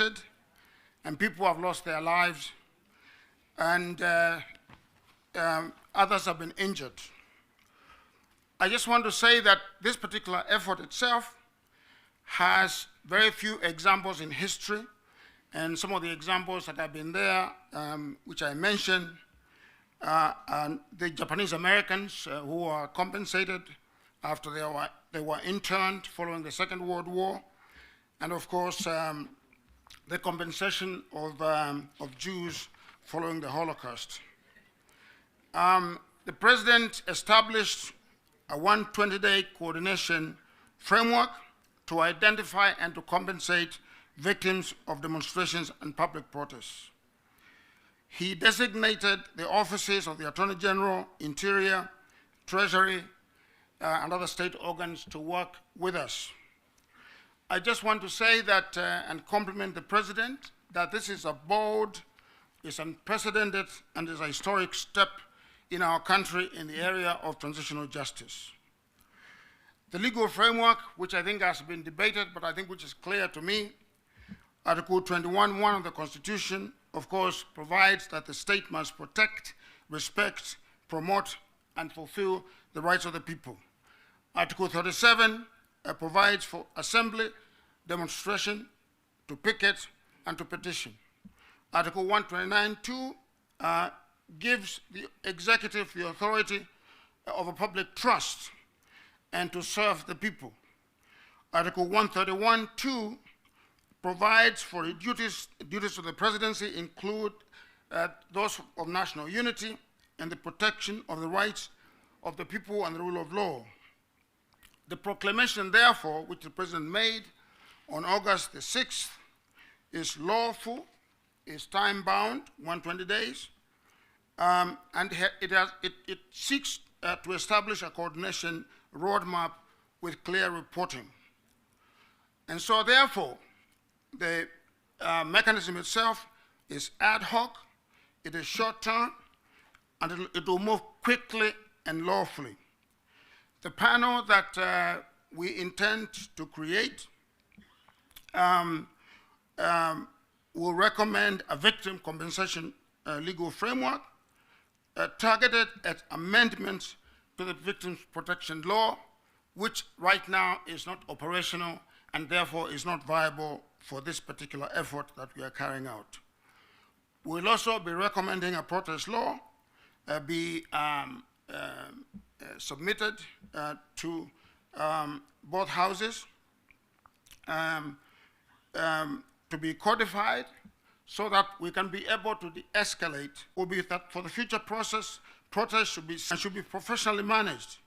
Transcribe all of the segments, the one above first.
and people have lost their lives, and others have been injured. I just want to say that this particular effort itself has very few examples in history, and some of the examples that have been there, which I mentioned, and the Japanese Americans who were compensated after they were interned following the Second World War, and of course the compensation of Jews following the Holocaust. The President established a 120-day coordination framework to identify and to compensate victims of demonstrations and public protests. He designated the offices of the Attorney General, Interior, Treasury, and other state organs to work with us. I just want to say that and compliment the President that this is a bold, is unprecedented, and is a historic step in our country in the area of transitional justice. The legal framework, which I think has been debated, but I think which is clear to me, Article 21(1) of the Constitution, of course, provides that the state must protect, respect, promote, and fulfill the rights of the people. Article 37 provides for assembly, demonstration, to picket, and to petition. Article 129(2) gives the executive the authority of a public trust and to serve the people. Article 131(2) provides for the duties of the presidency include those of national unity and the protection of the rights of the people and the rule of law. The proclamation, therefore, which the President made on August the 6th, is lawful, is time-bound, 120 days, and it seeks to establish a coordination roadmap with clear reporting. And so, therefore, the mechanism itself is ad hoc, it is short-term, and it will move quickly and lawfully. The panel that we intend to create will recommend a victim compensation legal framework targeted at amendments to the Victims Protection Law, which right now is not operational and therefore is not viable for this particular effort that we are carrying out. We'll also be recommending a protest law be submitted to both houses to be codified so that we can be able to de-escalate. Will be that for the future process, protests should be professionally managed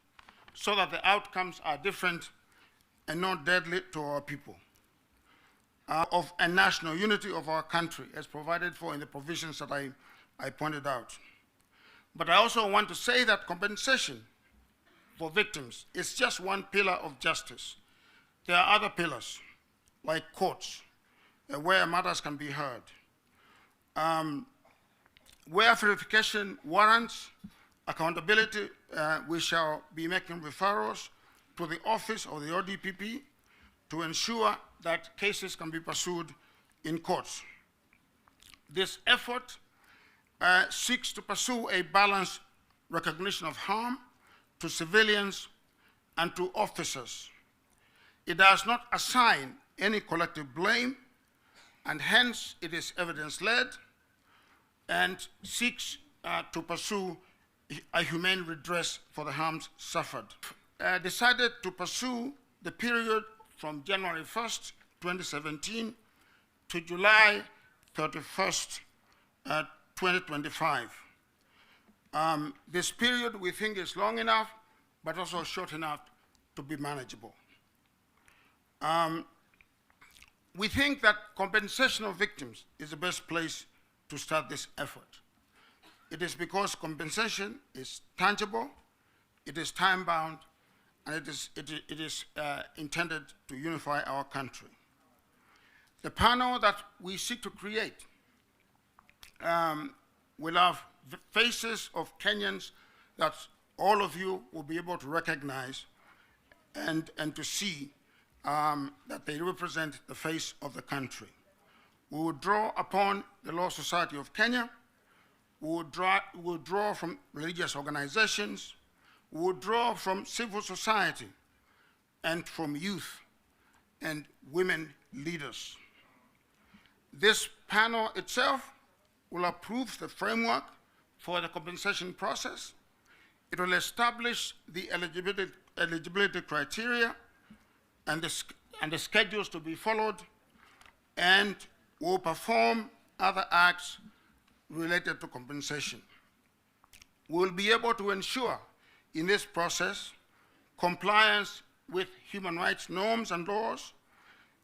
so that the outcomes are different and not deadly to our people. Of a national unity of our country as provided for in the provisions that I pointed out. But I also want to say that compensation for victims is just one pillar of justice. There are other pillars, like courts, where matters can be heard. Where verification warrants accountability, we shall be making referrals to the office of the ODPP to ensure that cases can be pursued in courts. This effort seeks to pursue a balanced recognition of harm to civilians and to officers. It does not assign any collective blame, and hence it is evidence-led and seeks to pursue a humane redress for the harms suffered. Decided to pursue the period from January 1st, 2017 to July 31st, 2025. This period we think is long enough, but also short enough to be manageable. We think that compensation of victims is the best place to start this effort. It is because compensation is tangible, it is time-bound, and it is intended to unify our country. The panel that we seek to create will have the faces of Kenyans that all of you will be able to recognize and to see that they represent the face of the country. We will draw upon the Law Society of Kenya. We will draw from religious organizations. We will draw from civil society and from youth and women leaders. This panel itself will approve the framework for the compensation process. It will establish the eligibility criteria and the schedules to be followed, and will perform other acts related to compensation. We will be able to ensure in this process compliance with human rights norms and laws,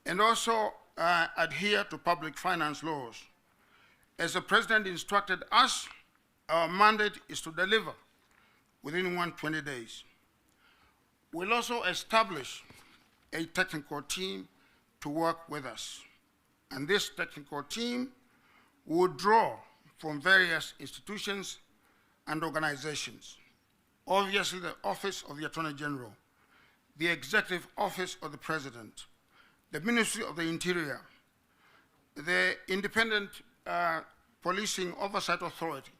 and also adhere to public finance laws. As the President instructed us, our mandate is to deliver within 120 days. We'll also establish a technical team to work with us. And this technical team will draw from various institutions and organizations. Obviously, the Office of the Attorney General, the Executive Office of the President, the Ministry of the Interior, the Independent Policing Oversight Authority,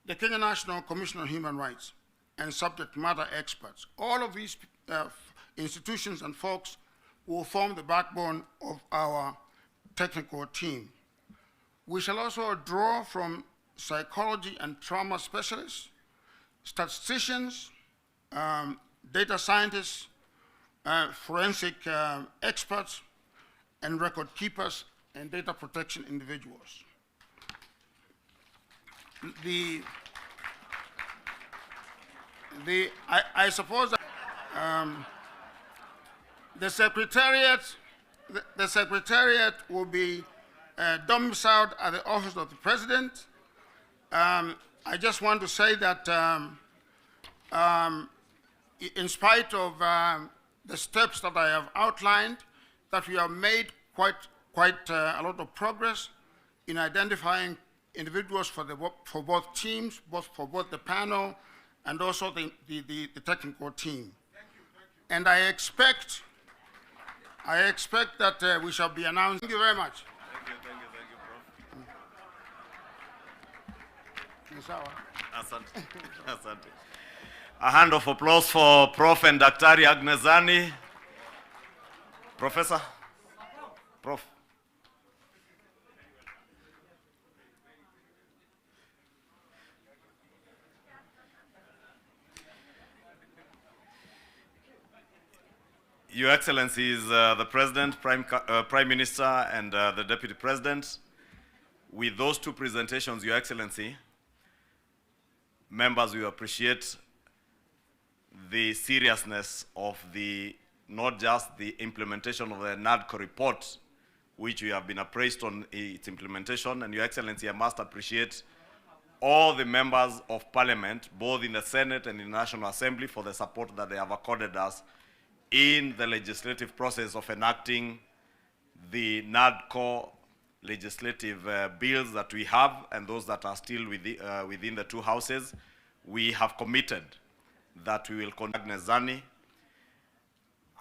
the Kenya National Commission on Human Rights, and subject matter experts. All of these institutions and folks will form the backbone of our technical team. We shall also draw from psychology and trauma specialists, statisticians, data scientists, forensic experts, and record keepers and data protection individuals. I suppose that, the Secretariat will be domiciled at the Office of the President. I just want to say that in spite of the steps that I have outlined, that we have made quite a lot of progress in identifying individuals for both teams, for both the panel and also the technical team. Thank you. And I expect that we shall be announcing. Thank you very much. Thank you, Prof. Asante. Asante. A hand of applause for Prof and Daktari Aghnezani. Professor? Prof. Your Excellencies, the President, Prime Minister, and the Deputy President, with those two presentations, Your Excellency, members, we appreciate the seriousness of not just the implementation of the NADCO report, which we have been appraised on its implementation, and Your Excellency, I must appreciate all the members of Parliament, both in the Senate and in the National Assembly, for the support that they have accorded us in the legislative process of enacting the NADCO legislative bills that we have and those that are still within the two houses. We have committed that we will conduct Aghnezani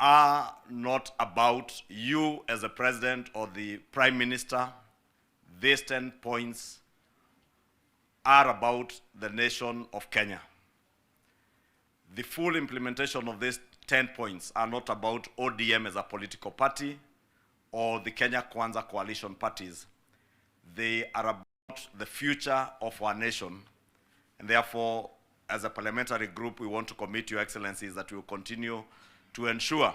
are not about you as a president or the Prime Minister. These 10 points are about the nation of Kenya. The full implementation of these 10 points are not about ODM as a political party or the Kenya Kwanza coalition parties. They are about the future of our nation. And therefore, as a parliamentary group, we want to commit, Your Excellencies, that we will continue to ensure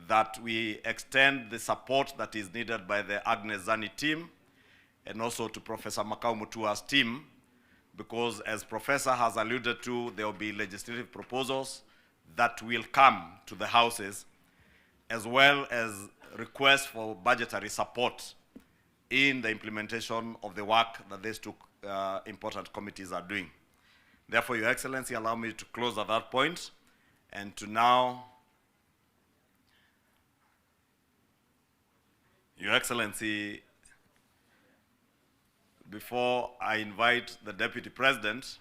that we extend the support that is needed by the Aghnezani team and also to Professor Makau Mutua's team, because as Professor has alluded to, there will be legislative proposals that will come to the houses, as well as requests for budgetary support in the implementation of the work that these two important committees are doing. Therefore, Your Excellency, allow me to close at that point and to now, Your Excellency, before I invite the Deputy President,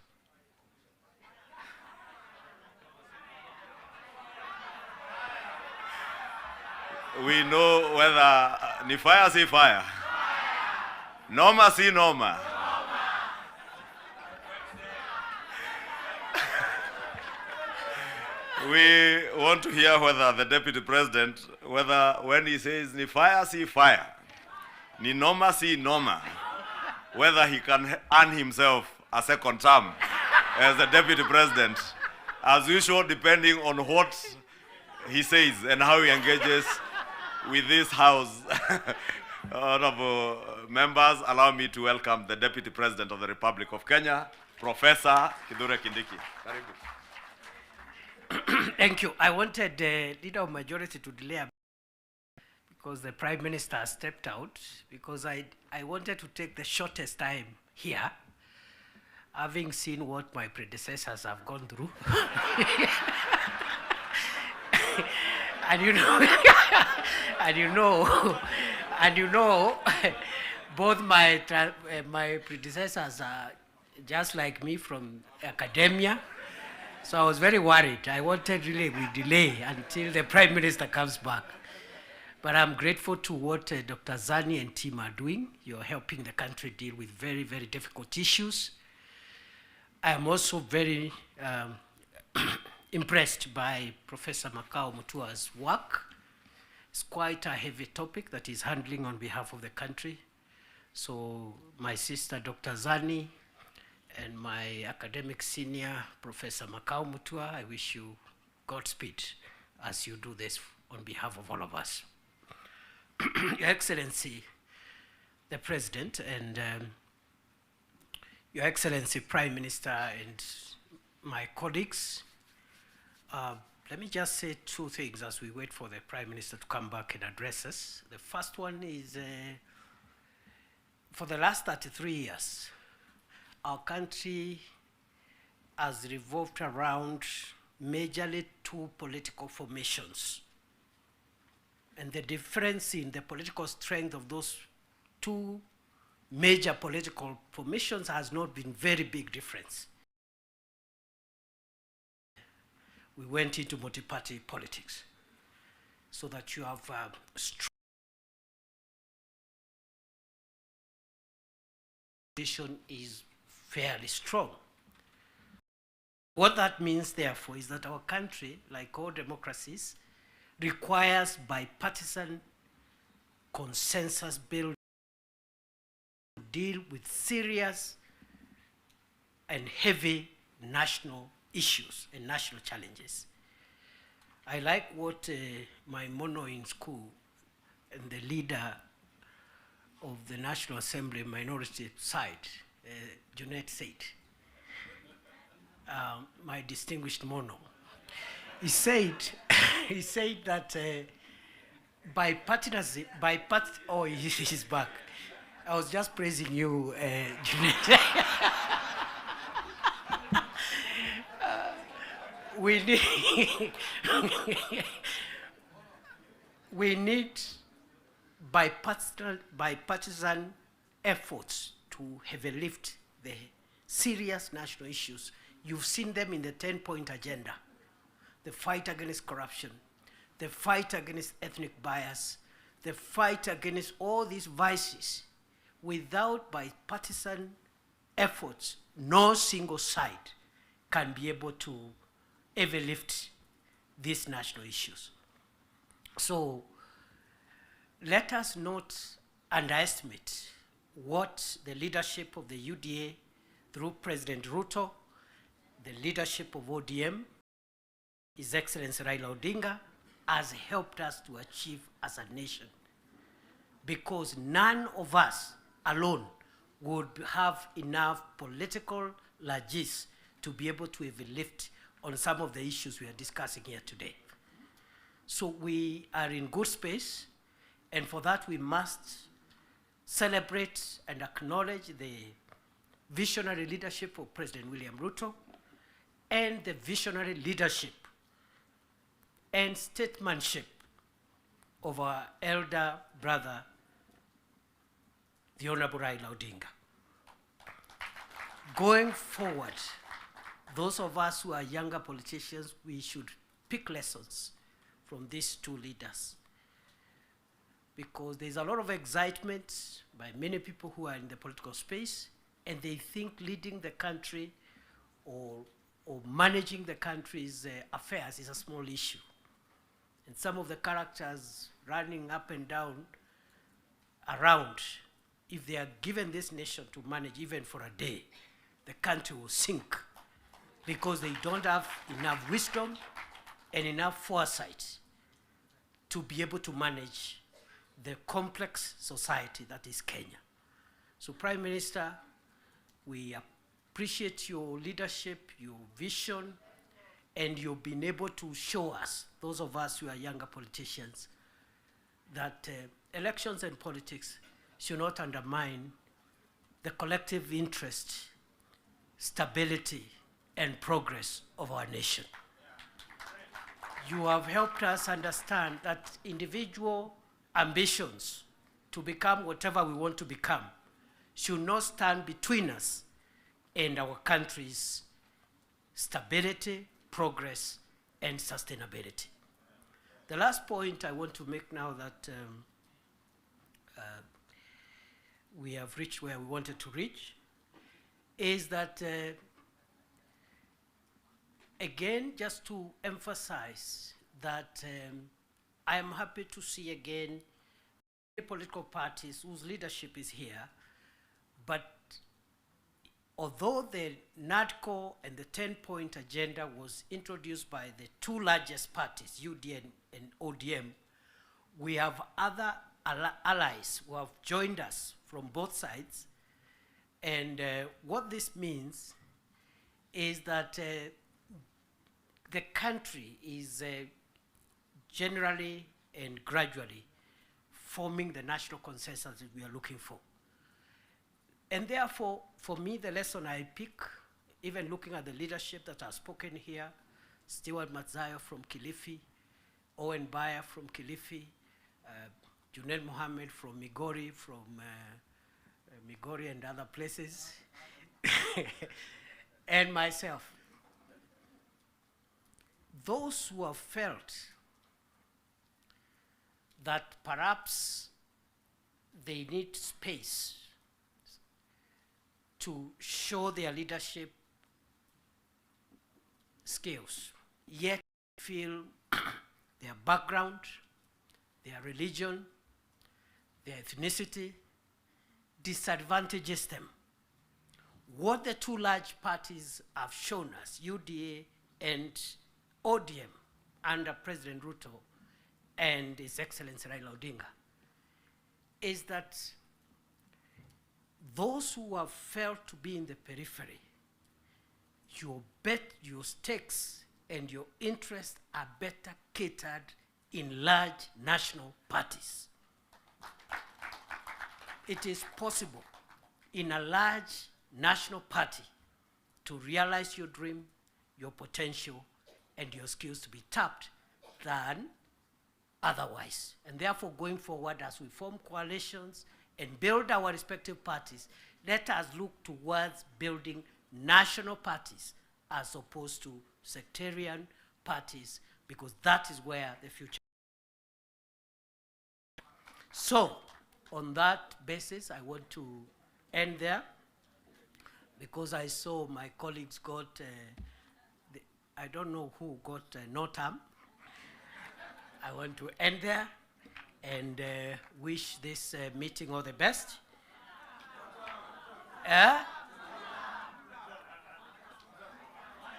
we know whether ni fire, si fire. Noma si noma. We want to hear whether the Deputy President, whether when he says ni fire si fire, ni noma si noma, whether he can earn himself a second term as the Deputy President, as usual, depending on what he says and how he engages with this House. Honorable members, allow me to welcome the Deputy President of the Republic of Kenya, Professor Kithure Kindiki. Karibu. Thank you. I wanted the Leader of Majority to delay a bit because the Prime Minister stepped out, because I wanted to take the shortest time here, having seen what my predecessors have gone through. and you know, both my predecessors are just like me from academia. So I was very worried. I wanted really we delay until the Prime Minister comes back. But I'm grateful to what Dr. Zani and team are doing. You're helping the country deal with very, very difficult issues. I am also very impressed by Professor Makao Mutua's work. It's quite a heavy topic that he's handling on behalf of the country. So my sister, Dr. Zani, and my academic senior, Professor Makao Mutua, I wish you Godspeed as you do this on behalf of all of us. Your Excellency, the President, and Your Excellency, Prime Minister, and my colleagues, let me just say two things as we wait for the Prime Minister to come back and address us. The first one is, for the last 33 years, our country has revolved around majorly two political formations. And the difference in the political strength of those two major political formations has not been very big difference. We went into multi-party politics so that you have strong position is fairly strong. What that means, therefore, is that our country, like all democracies, requires bipartisan consensus building to deal with serious and heavy national issues and national challenges. I like what my mono in school and the leader of the National Assembly minority side, Junet said, my distinguished mono. He said that bipartisanship, oh, he's back. I was just praising you, Junet. We need bipartisan efforts to heavily lift the serious national issues. You've seen them in the 10-point agenda. The fight against corruption, the fight against ethnic bias, the fight against all these vices. Without bipartisan efforts, no single side can be able to ever lift these national issues. So let us not underestimate what the leadership of the UDA through President Ruto, the leadership of ODM, His Excellency Raila Odinga, has helped us to achieve as a nation. Because none of us alone would have enough political largesse to be able to even lift on some of the issues we are discussing here today. So we are in good space, and for that we must celebrate and acknowledge the visionary leadership of President William Ruto and the visionary leadership and statesmanship of our elder brother, the Honorable Raila Odinga. Going forward, those of us who are younger politicians, we should pick lessons from these two leaders. because there's a lot of excitement by many people who are in the political space, and they think leading the country or managing the country's affairs is a small issue. And some of the characters running up and down around, if they are given this nation to manage even for a day, the country will sink because they don't have enough wisdom and enough foresight to be able to manage the complex society that is Kenya. So Prime Minister, we appreciate your leadership, your vision, and you've been able to show us, those of us who are younger politicians, that elections and politics should not undermine the collective interest, stability, and progress of our nation. You have helped us understand that individual ambitions to become whatever we want to become should not stand between us and our country's stability, progress, and sustainability. The last point I want to make now that we have reached where we wanted to reach is that, again, just to emphasize that I am happy to see again the political parties whose leadership is here, but although the NADCO and the 10-point agenda was introduced by the two largest parties, UDN and ODM, we have other allies who have joined us from both sides. And what this means is that the country is generally and gradually forming the national consensus that we are looking for. And therefore, for me, the lesson I pick, even looking at the leadership that has spoken here, Stewart Matzayo from Kilifi, Owen Baya from Kilifi, Junaid Mohammed from Migori, Migori and other places, and myself. Those who have felt that perhaps they need space to show their leadership skills, yet feel their background, their religion, their ethnicity disadvantages them. What the two large parties have shown us, UDA and ODM, under President Ruto and His Excellency Raila Odinga, is that those who have felt to be in the periphery, your stakes and your interests are better catered in large national parties. It is possible in a large national party to realize your dream, your potential, and your skills to be tapped than otherwise. And therefore, going forward, as we form coalitions and build our respective parties, let us look towards building national parties as opposed to sectarian parties, because that is where the future. So, on that basis, I want to end there, because I saw my colleagues got, I don't know who got no term. I want to end there and wish this meeting all the best.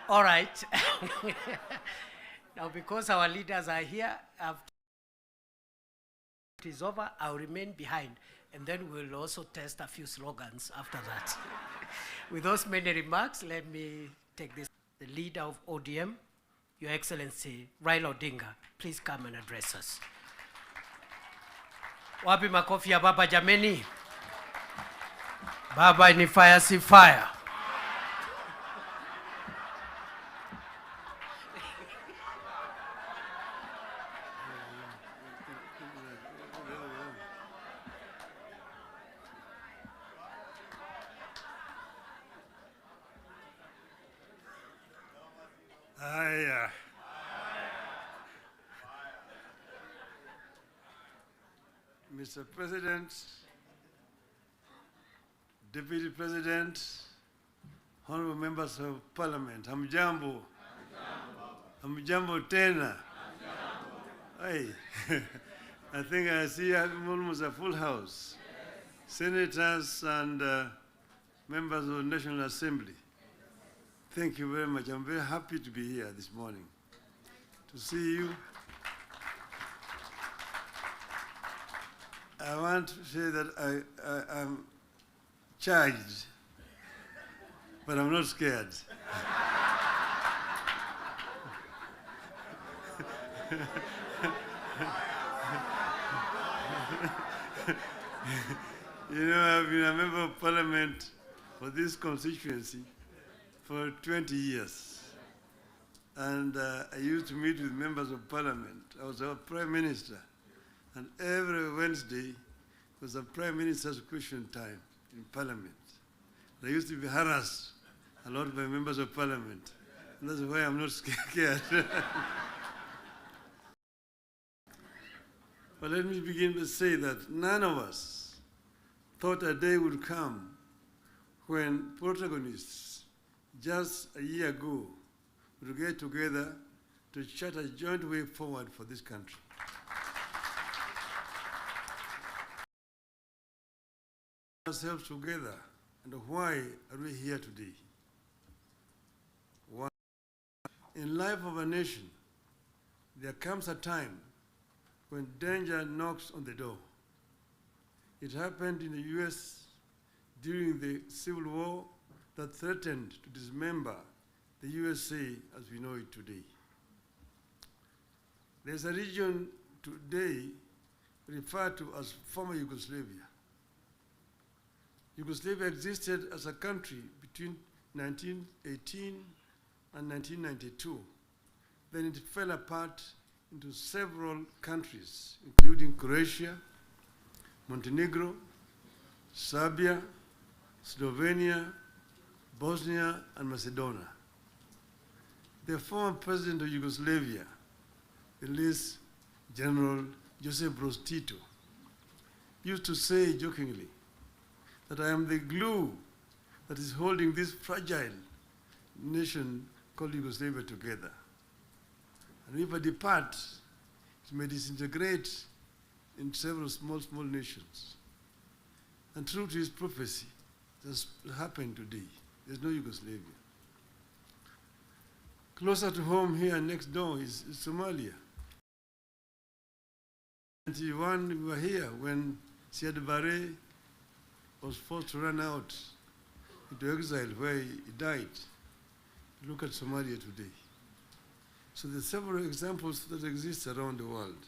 All right. Now, because our leaders are here, after it is over, I'll remain behind, and then we'll also test a few slogans after that. With those many remarks, let me take this. The leader of ODM, Your Excellency Raila Odinga, please come and address us. Wapi makofi ya baba jameni? Baba ni fire, si fire. Mr. President, Deputy President, honorable members of Parliament, hamjambo. Hamjambo tena. Hey, I think I see almost a full house. Senators and members of the National Assembly. Thank you very much. I'm very happy to be here this morning to see you. I want to say that I'm charged, but I'm not scared. You know, I've been a member of Parliament for this constituency for 20 years. And I used to meet with members of Parliament. I was our Prime Minister. And every Wednesday was a Prime Minister's question time in Parliament. I used to be harassed a lot by members of Parliament. And that's why I'm not scared. But let me begin to say that none of us thought a day would come when protagonists just a year ago would get together to chart a joint way forward for this country. Ourselves together, and why are we here today? Why? In life of a nation, there comes a time when danger knocks on the door. It happened in the US during the Civil War that threatened to dismember the USA as we know it today. There's a region today referred to as former Yugoslavia. Yugoslavia existed as a country between 1918 and 1992. Then it fell apart into several countries, including Croatia, Montenegro, Serbia, Slovenia, Bosnia, and Macedonia. The former president of Yugoslavia, the late General Josip Broz Tito, used to say jokingly that I am the glue that is holding this fragile nation called Yugoslavia together. And if I depart, it may disintegrate in several small nations. And true to his prophecy, that's happened today. There's no Yugoslavia. Closer to home here next door is Somalia. In 1991, we were here when Siad Barre was forced to run out into exile where he died. Look at Somalia today. So there are several examples that exist around the world.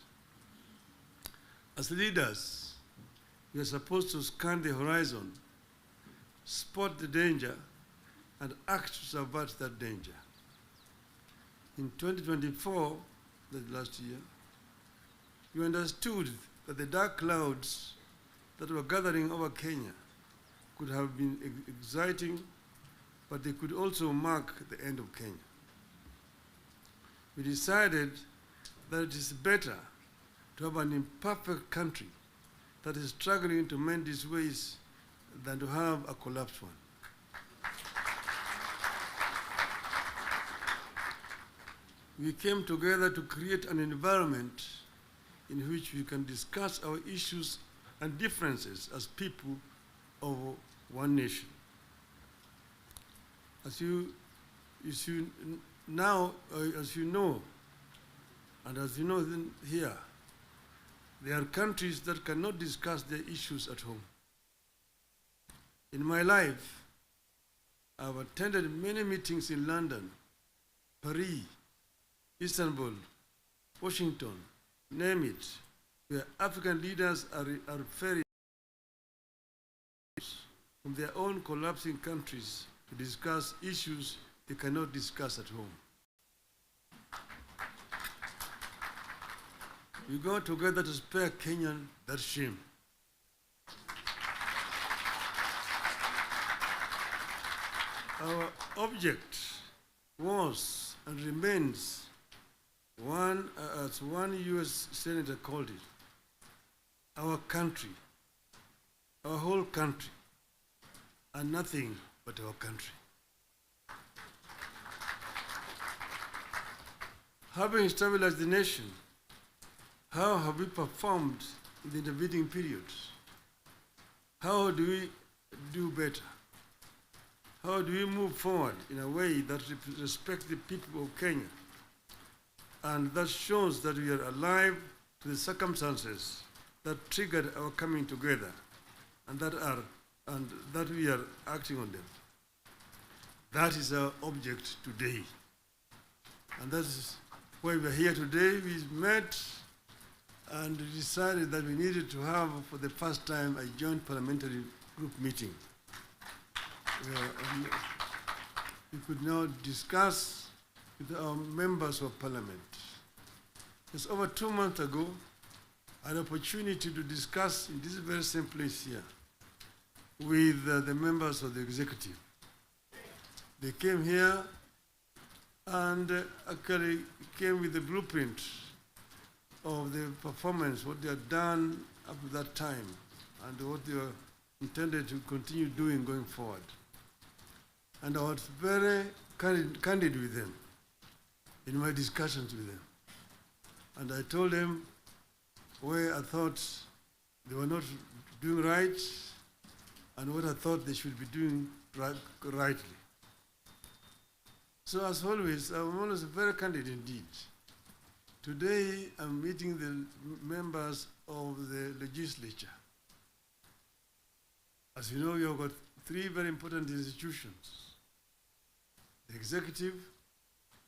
As leaders, we are supposed to scan the horizon, spot the danger, and act to subvert that danger. In 2024, that last year, we understood that the dark clouds that were gathering over Kenya could have been exciting, but they could also mark the end of Kenya. We decided that it is better to have an imperfect country that is struggling to mend its ways than to have a collapsed one. We came together to create an environment in which we can discuss our issues and differences as people of one nation. As you know, and as you know here, there are countries that cannot discuss their issues at home. In my life, I've attended many meetings in London, Paris, Istanbul, Washington, name it, where African leaders are referring from their own collapsing countries to discuss issues they cannot discuss at home. We go together to spare Kenyan that shame. Our object was and remains one, as one US senator called it, our country, our whole country, and nothing but our country. Having stabilized the nation, how have we performed in the intervening periods? How do we do better? How do we move forward in a way that respects the people of Kenya and that shows that we are alive to the circumstances that triggered our coming together and that we are acting on them? That is our object today. And that is why we are here today. We met and decided that we needed to have, for the first time, a joint parliamentary group meeting. We could now discuss with our members of parliament. Just over 2 months ago, I had an opportunity to discuss in this very same place here with the members of the executive. They came here and actually came with the blueprint of the performance, what they had done up to that time, and what they were intended to continue doing going forward. And I was very candid with them in my discussions with them. And I told them where I thought they were not doing right and what I thought they should be doing rightly. So as always, I'm always very candid indeed. Today, I'm meeting the members of the legislature. As you know, we have got 3 very important institutions: the executive,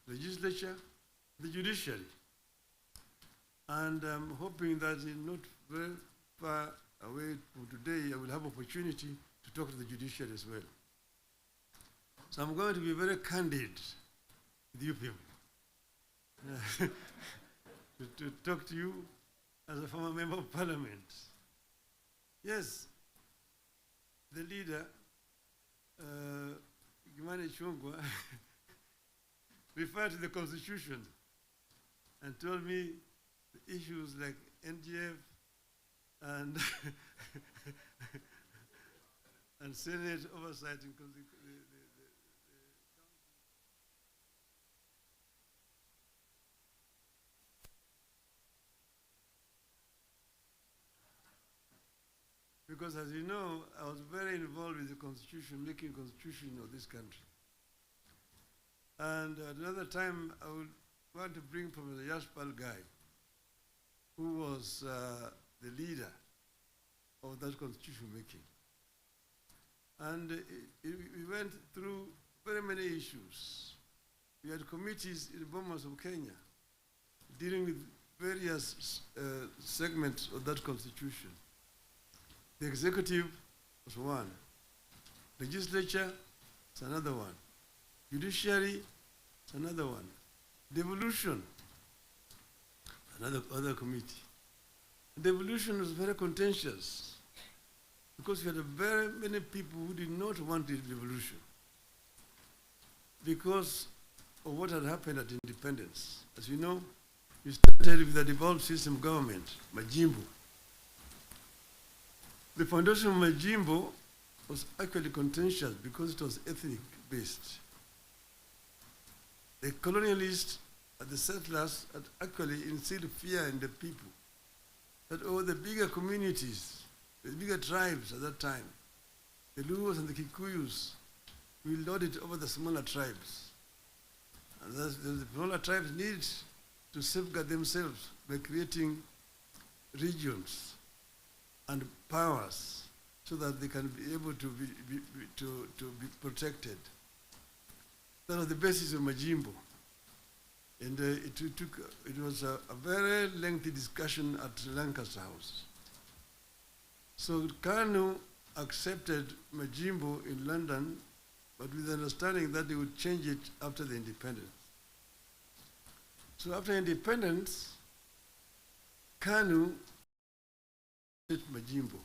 legislature, the judiciary. And I'm hoping that in not very far away from today, I will have opportunity to talk to the judiciary as well. So I'm going to be very candid with you people. to talk to you as a former member of parliament. Yes, the leader, Gimani Chungwa, referred to the constitution and told me the issues like NGF and and Senate oversight in because, as you know, I was very involved with the constitution, making constitution of this country. And at another time, I would want to bring Professor Yashpal Gai, who was the leader of that constitution making. And we went through very many issues. We had committees in the Bomas of Kenya dealing with various segments of that constitution. The executive was one. Legislature is another one. Judiciary is another one. Devolution, other committee. Devolution was very contentious because we had very many people who did not want the devolution because of what had happened at independence. As you know, we started with the devolved system government, Majimbo. The foundation of Majimbo was actually contentious because it was ethnic-based. The colonialists and the settlers had actually instilled fear in the people that the bigger communities, the bigger tribes at that time, the Luos and the Kikuyus, will lord it over the smaller tribes. And the smaller tribes need to safeguard themselves by creating regions and powers so that they can be able to be protected. That was the basis of Majimbo. And it was a very lengthy discussion at Lancaster House. So Kanu accepted Majimbo in London, but with the understanding that they would change it after the independence. So after independence, Kanu Majimbo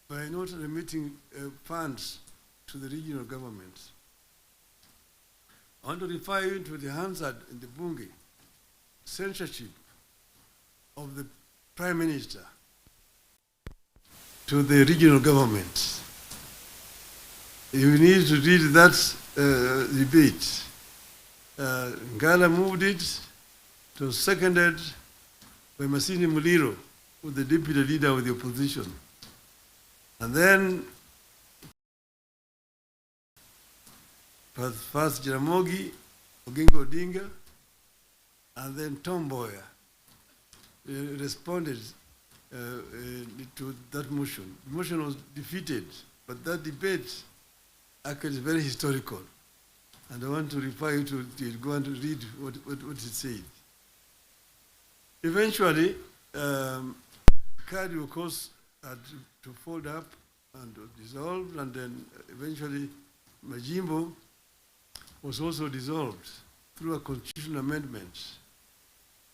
by not remitting funds to the regional governments. I want to refer you to the Hansard in the Bunge censorship of the Prime Minister to the regional governments. You need to read that debate. Ngala moved it, it was seconded by Masini Muliro, who was the deputy leader of the opposition. And then first Jaramogi, Oginga Odinga, and then Tom Mboya responded to that motion. The motion was defeated, but that debate actually is very historical. And I want to refer you to it. Go and read what it said. Eventually, Kadi, of course, had to fold up and dissolve, and then eventually Majimbo was also dissolved through a constitutional amendment.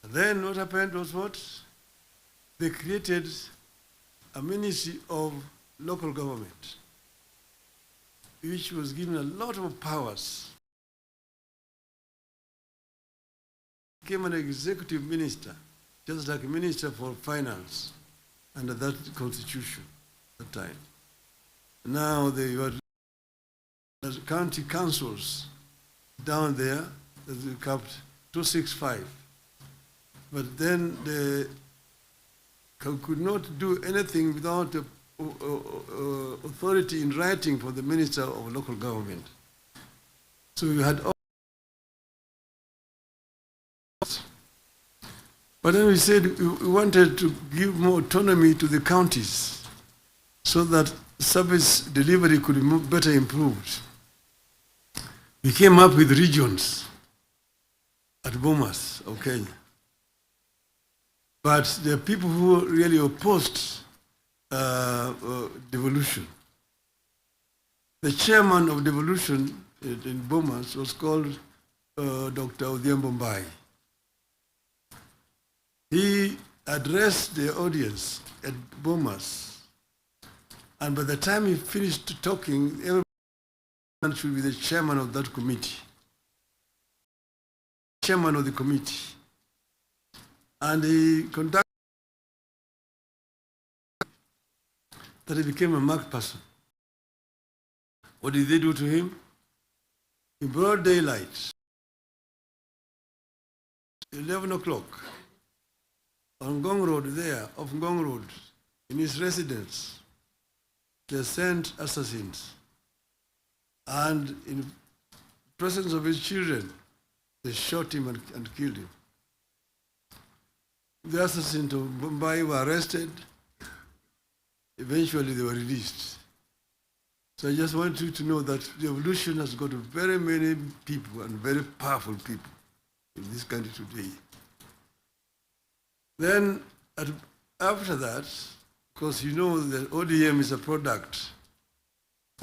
And then what happened was what? They created a ministry of local government, which was given a lot of powers. Became an executive minister, just like a minister for finance under that constitution at the time. Now they were county councils down there that they kept 265. But then they could not do anything without authority in writing from the Minister of Local Government. So we had all. But then we said we wanted to give more autonomy to the counties so that service delivery could be better improved. We came up with regions at Bomas of Kenya. But there are people who really opposed devolution. The chairman of devolution in Bomas was called Dr. ODM Parliamentary. He addressed the audience at Bomas, and by the time he finished talking, everyone should be the chairman of that committee. Chairman of the committee. And he conducted that he became a marked person. What did they do to him? In broad daylight, 11 o'clock, on Ngong Road there, off Ngong Road, in his residence, they sent assassins. And in presence of his children, they shot him and killed him. The assassins of Mumbai were arrested. Eventually, they were released. So I just want you to know that the revolution has got very many people and very powerful people in this country today. Then, after that, of course, you know that ODM is a product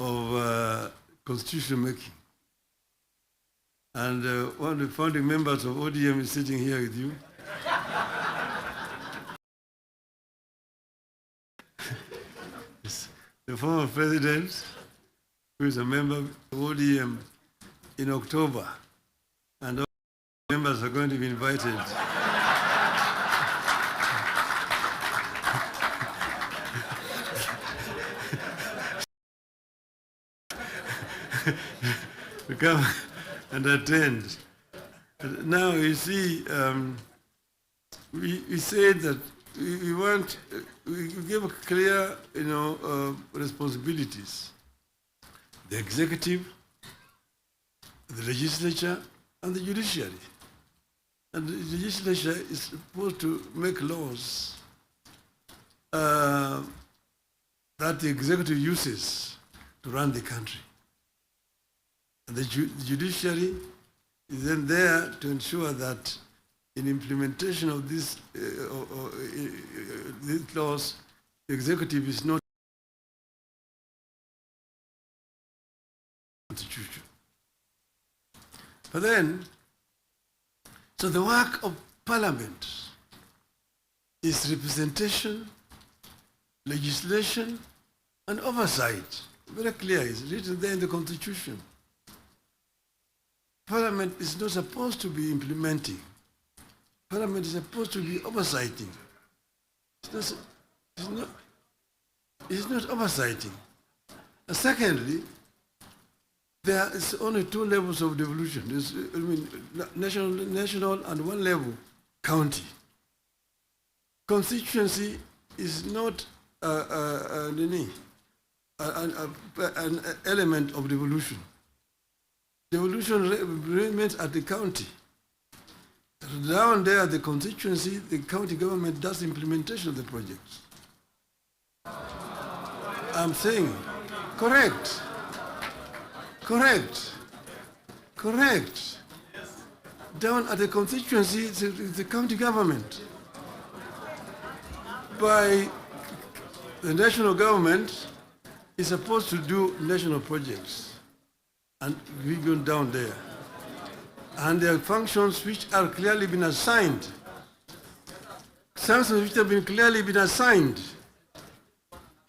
of constitution making. And one of the founding members of ODM is sitting here with you. The former president, who is a member of ODM in October, and all members are going to be invited. to come and attend. Now you see, we said that we give clear, responsibilities. The executive, the legislature, and the judiciary. And the legislature is supposed to make laws that the executive uses to run the country. And the judiciary is then there to ensure that in implementation of these laws, the executive is not constitution. But then, so the work of Parliament is representation, legislation, and oversight. Very clear, it's written there in the Constitution. Parliament is not supposed to be implementing. Parliament is supposed to be oversighting. It's not oversighting. And secondly, there is only two levels of devolution. There's, national and one level, county. Constituency is not an element of devolution. Devolution remains at the county. Down there at the constituency, the county government does implementation of the projects. I'm saying, correct. Down at the constituency, it's the county government. By the national government is supposed to do national projects, and we go down there. And there are functions which are clearly been assigned. Functions which have been clearly been assigned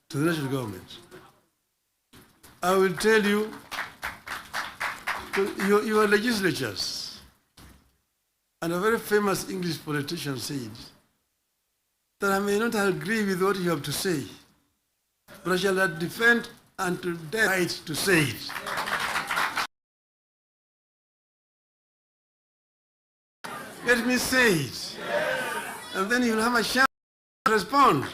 to the national government. I will tell you, your legislatures, and a very famous English politician said that I may not agree with what you have to say, but I shall defend until death right to say it. Let me say it, and then you'll have a chance to respond.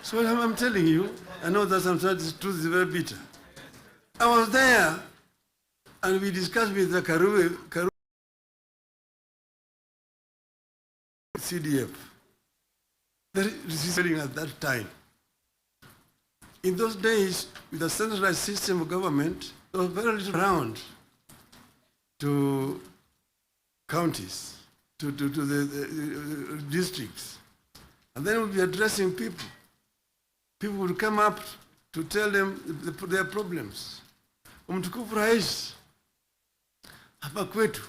So what I'm telling you, I know that sometimes the truth is very bitter. I was there, and we discussed with the Karue CDF. That is at that time. In those days, with a centralized system of government, there was very little around to counties, to the districts. And then we'll be addressing people. People would come up to tell them their problems. Mtukufu Rais, hapa kwetu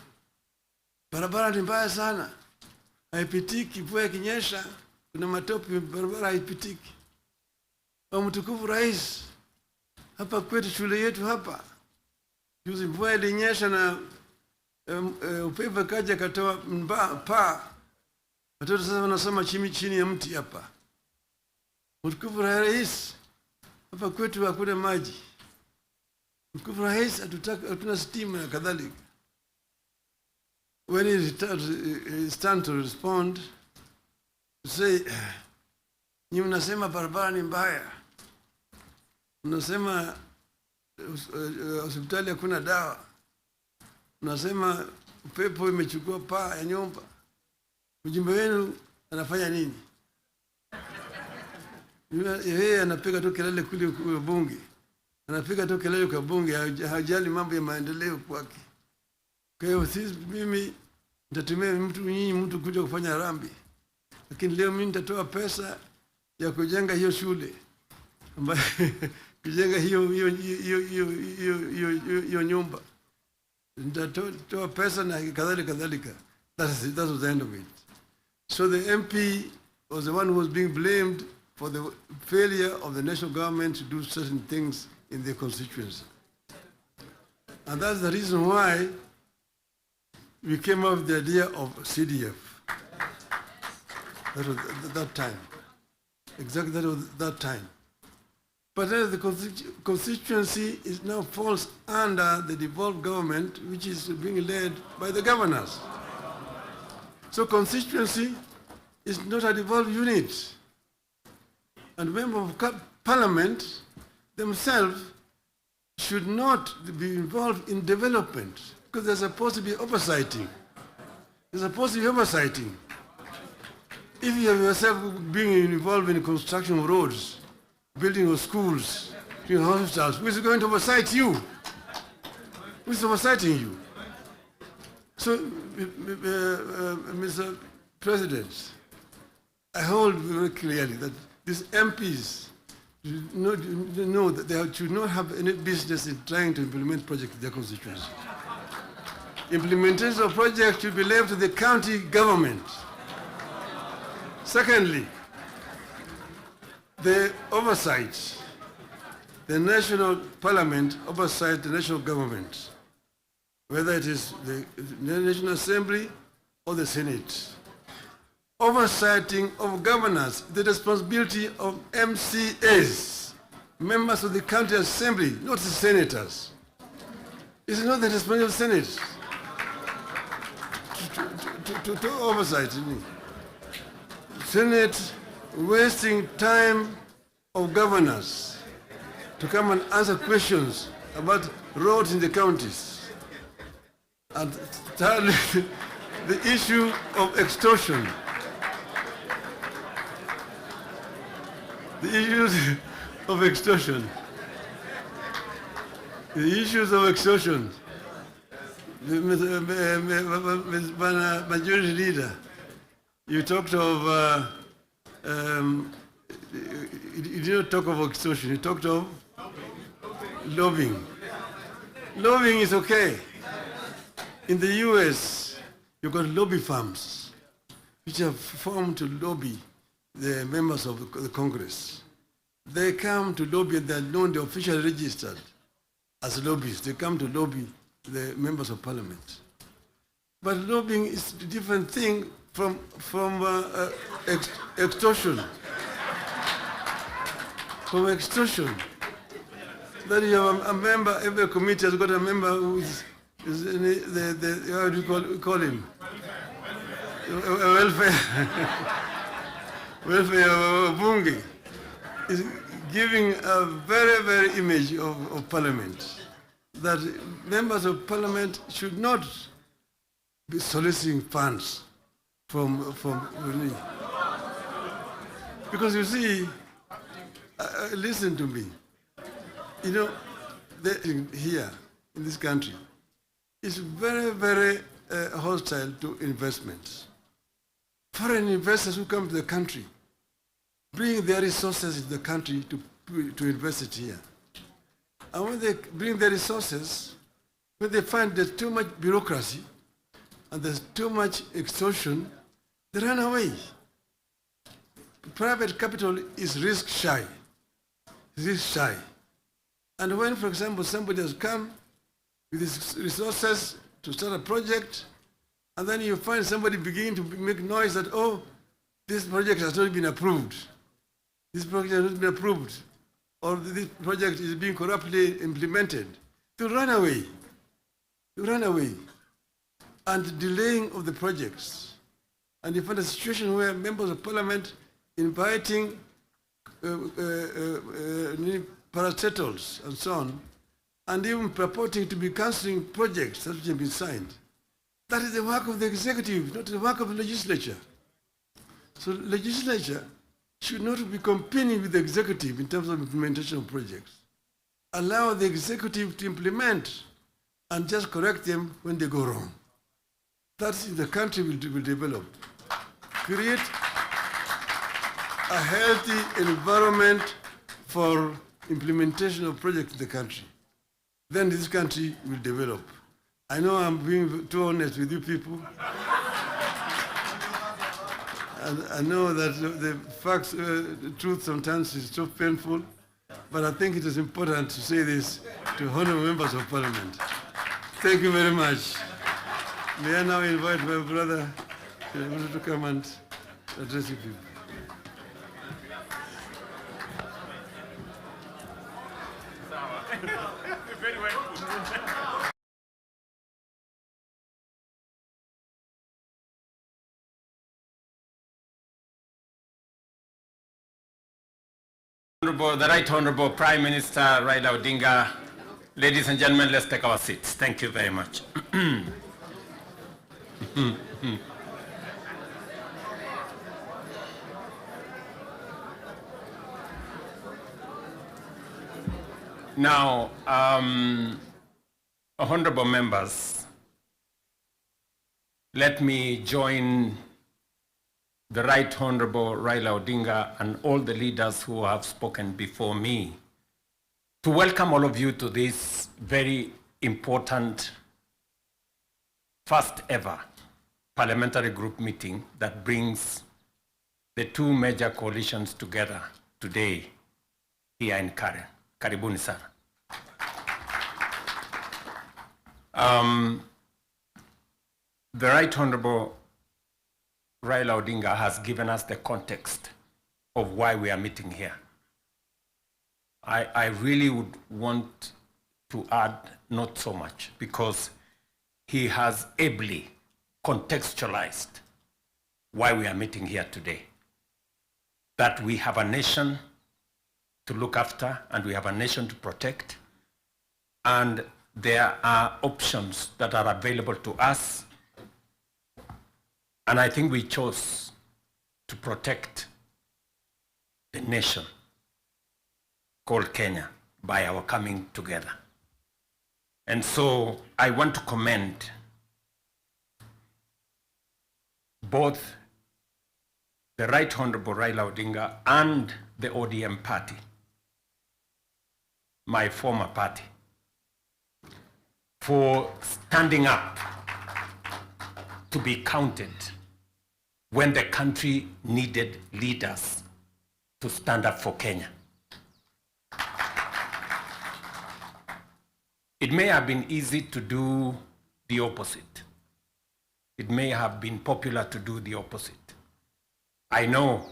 barabara ni mbaya sana, haipitiki, mvua ikinyesha kuna matope, barabara haipitiki. Mtukufu Rais, hapa kwetu shule yetu hapa, juzi mvua ilinyesha na upepo kaja katoa paa, watoto sasa wanasoma chini ya mti hapa. Mtukufu Rais, hapa kwetu hakuna maji. Mtukufu Rais, hatuna stima na kadhalika. When it's time to respond, to say, ni mnasema barabara ni mbaya, mnasema hospitali hakuna dawa, mnasema upepo imechukua paa ya nyumba, mjumbe wenu anafanya nini? Yeye anapiga tu kelele kule kwa bunge, anapiga tu kelele kwa bunge, hajali mambo ya maendeleo kwake. Kwa hiyo mimi nitatumia mtu kuja kufanya harambee, lakini leo mimi nitatoa pesa ya kujenga hiyo shule, kujenga hiyo nyumba, nitatoa pesa na kadhalika. That was the end of it. So the MP was the one who was being blamed for the failure of the national government to do certain things in their constituency. And that's the reason why we came up with the idea of CDF. That was that time. Exactly that was that time. But the constituency is now falls under the devolved government, which is being led by the governors. So constituency is not a devolved unit. And members of parliament themselves should not be involved in development, because they're supposed to be oversighting. They're supposed to be oversighting. If you have yourself being involved in construction of roads, building of schools, building hospitals, who is going to oversight you? Who is oversighting you? So, Mr. President, I hold very clearly that these MPs know that they should not have any business in trying to implement projects in their constituency. Implementation of projects should be left to the county government. Secondly, the oversight, the national parliament oversight the national government, whether it is the National Assembly or the Senate. oversighting of governance, the responsibility of MCAs, members of the county assembly, not the senators. It's not the responsibility of the Senate to oversight. Senate wasting time of governors to come and answer questions about roads in the counties. And thirdly, the issue of extortion. The issues of extortion. The issues of extortion. Majority Leader, you talked of, you didn't talk of extortion, you talked of lobbying. Lobbying is okay. In the US, you've got lobby firms which have formed to lobby the members of the Congress. They come to lobby and they're known, they're officially registered as lobbyists. They come to lobby the members of parliament. But lobbying is a different thing from extortion. From extortion. That you have a member, every committee has got a member who is how do you call him? Welfare bunge is giving a very, very image of parliament, that members of parliament should not be soliciting funds from because you see, listen to me, you know, here in this country is very, very hostile to investments. Foreign investors who come to the country bring their resources in the country to invest it here. And when they bring their resources, when they find there's too much bureaucracy and there's too much extortion, they run away. Private capital is risk shy. Risk shy. And when, for example, somebody has come with his resources to start a project, and then you find somebody beginning to make noise that, oh, this project has not been approved. This project has not been approved. Or this project is being corruptly implemented. To run away. To run away. And delaying of the projects. And you find a situation where members of parliament inviting parastatals and so on, and even purporting to be cancelling projects that have been signed. That is the work of the executive, not the work of the legislature. So the legislature should not be competing with the executive in terms of implementation of projects. Allow the executive to implement and just correct them when they go wrong. That's the country will develop. Create a healthy environment for implementation of projects in the country. Then this country will develop. I know I'm being too honest with you people. And I know that the facts, the truth sometimes is so painful, but I think it is important to say this to honorable members of parliament. Thank you very much. May I now invite my brother to come and address you people. The Right Honorable Prime Minister Raila Odinga, ladies and gentlemen, let's take our seats. Thank you very much. Now, honorable members, let me join the Right Honorable Raila Odinga and all the leaders who have spoken before me to welcome all of you to this very important first ever parliamentary group meeting that brings the two major coalitions together today here in Karen. Karibuni sana. The Right Honorable Raila Odinga has given us the context of why we are meeting here. I really would want to add not so much, because he has ably contextualized why we are meeting here today. That we have a nation to look after and we have a nation to protect, and there are options that are available to us, and I think we chose to protect the nation called Kenya by our coming together. And so I want to commend both the Right Honorable Raila Odinga and the ODM party, my former party, for standing up to be counted when the country needed leaders to stand up for Kenya. It may have been easy to do the opposite. It may have been popular to do the opposite. I know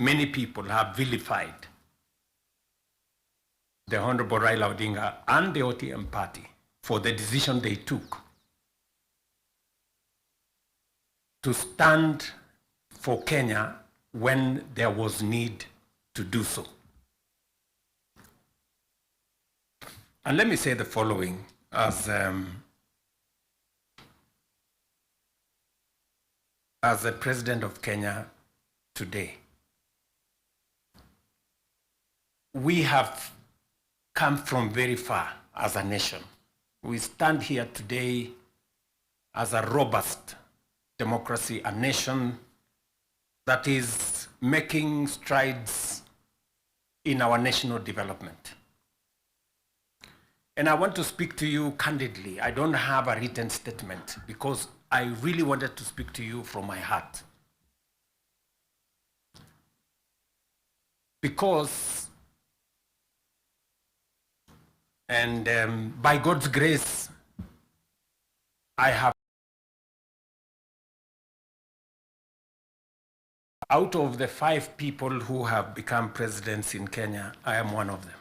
many people have vilified the Honorable Raila Odinga and the ODM party for the decision they took to stand for Kenya when there was need to do so. And let me say the following as the President of Kenya today. We have come from very far as a nation. We stand here today as a robust democracy, a nation that is making strides in our national development. And I want to speak to you candidly. I don't have a written statement because I really wanted to speak to you from my heart. Because, and by God's grace, I have, out of the 5 people who have become presidents in Kenya, I am one of them.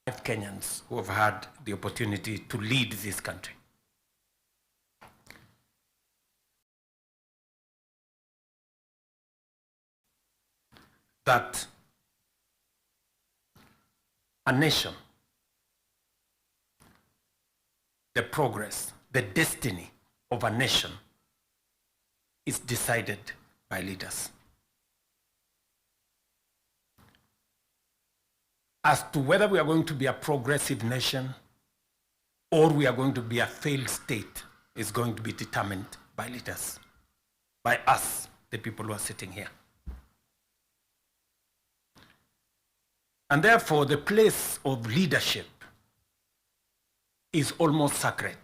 5 Kenyans who have had the opportunity to lead this country. That a nation, the progress, the destiny of a nation is decided by leaders. As to whether we are going to be a progressive nation or we are going to be a failed state is going to be determined by leaders, by us, the people who are sitting here. And therefore, the place of leadership is almost sacred.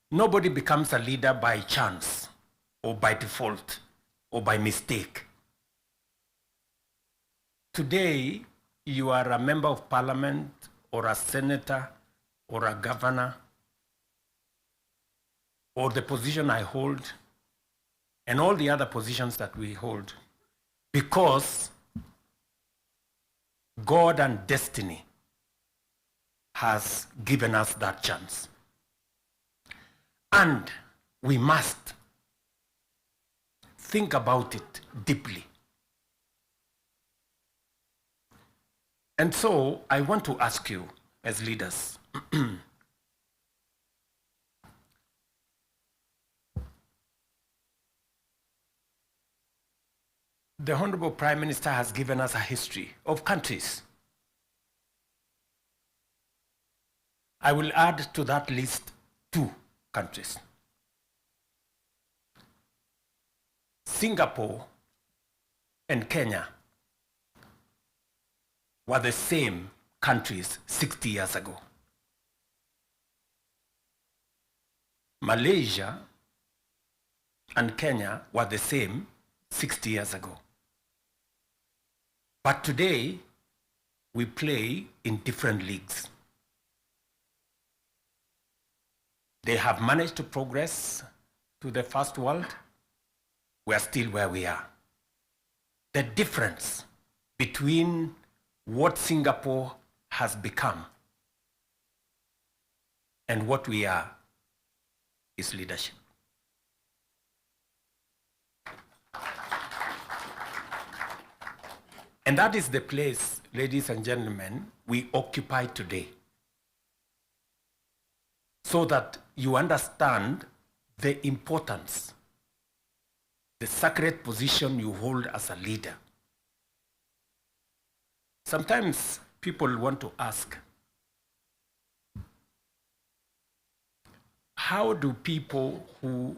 Nobody becomes a leader by chance or by default or by mistake. Today, you are a member of parliament or a senator or a governor or the position I hold and all the other positions that we hold because God and destiny has given us that chance. And we must think about it deeply. And so I want to ask you as leaders, the Honorable Prime Minister has given us a history of countries. I will add to that list 2 countries. Singapore and Kenya were the same countries 60 years ago. Malaysia and Kenya were the same 60 years ago. But today, we play in different leagues. They have managed to progress to the first world, we are still where we are. The difference between what Singapore has become and what we are is leadership. And that is the place, ladies and gentlemen, we occupy today. So that you understand the importance, the sacred position you hold as a leader. Sometimes people want to ask, how do people who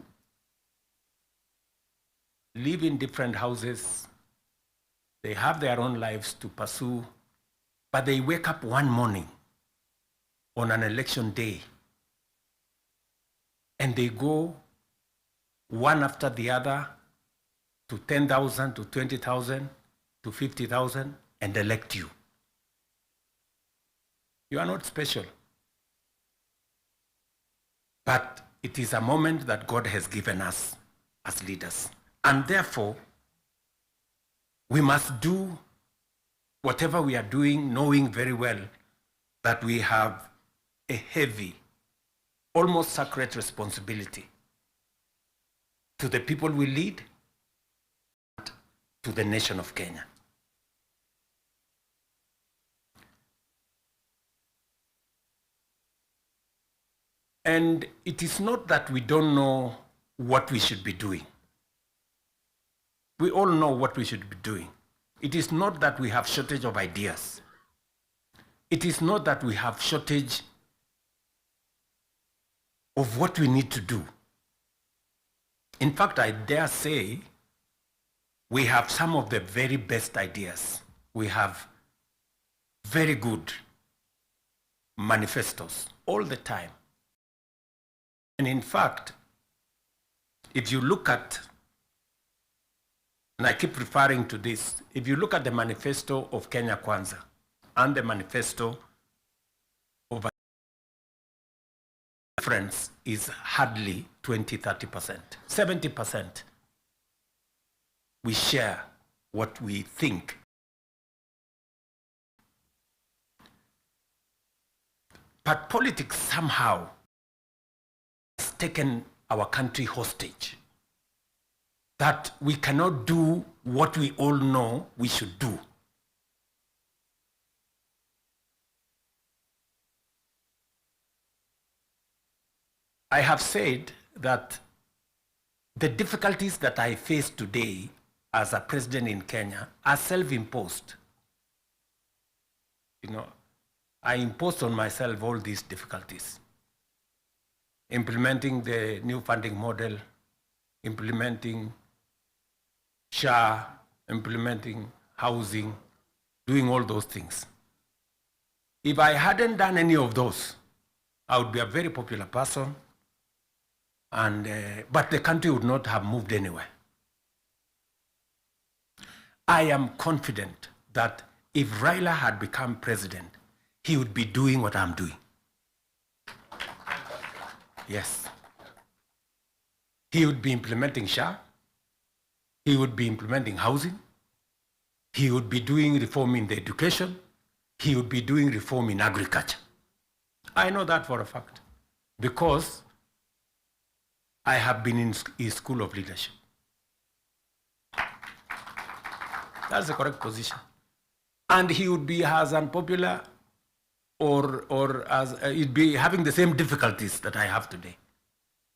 live in different houses, they have their own lives to pursue, but they wake up one morning on an election day and they go one after the other to 10,000, to 20,000, to 50,000 and elect you? You are not special. But it is a moment that God has given us as leaders. And therefore, we must do whatever we are doing, knowing very well that we have a heavy, almost sacred responsibility to the people we lead, to the nation of Kenya. And it is not that we don't know what we should be doing. We all know what we should be doing. It is not that we have shortage of ideas. It is not that we have shortage of what we need to do. In fact, I dare say we have some of the very best ideas. We have very good manifestos all the time. And in fact, if you look at, and I keep referring to this, if you look at the manifesto of Kenya Kwanza and the manifesto of the difference is hardly 20-30%. 70% we share what we think. But politics somehow has taken our country hostage, that we cannot do what we all know we should do. I have said that the difficulties that I face today as a president in Kenya are self-imposed. You know, I imposed on myself all these difficulties. Implementing the new funding model, implementing SHA, implementing housing, doing all those things. If I hadn't done any of those, I would be a very popular person, and but the country would not have moved anywhere. I am confident that if Raila had become president, he would be doing what I'm doing. Yes. He would be implementing SHA. He would be implementing housing. He would be doing reform in the education. He would be doing reform in agriculture. I know that for a fact because I have been in his school of leadership. That's the correct position. And he would be as unpopular or as he'd be having the same difficulties that I have today.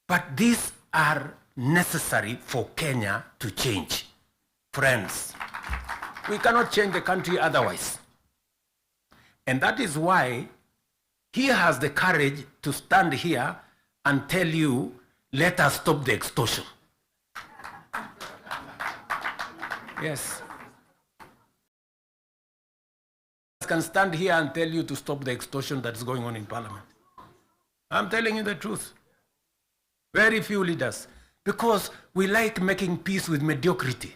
But these are necessary for Kenya to change. Friends, we cannot change the country otherwise. And that is why he has the courage to stand here and tell you, let us stop the extortion. Yes. I can stand here and tell you to stop the extortion that is going on in Parliament. I'm telling you the truth. Very few leaders. Because we like making peace with mediocrity.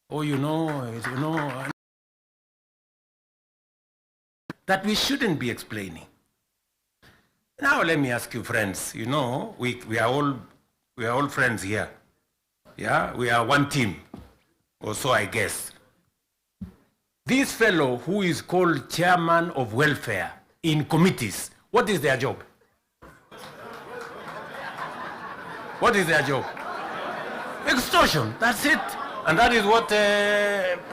Oh, you know, that we shouldn't be explaining. Now let me ask you, friends, you know, we are all We are all friends here. Yeah, we are one team, or so I guess. This fellow who is called chairman of welfare in committees, what is their job? What is their job? Extortion, that's it. And that is what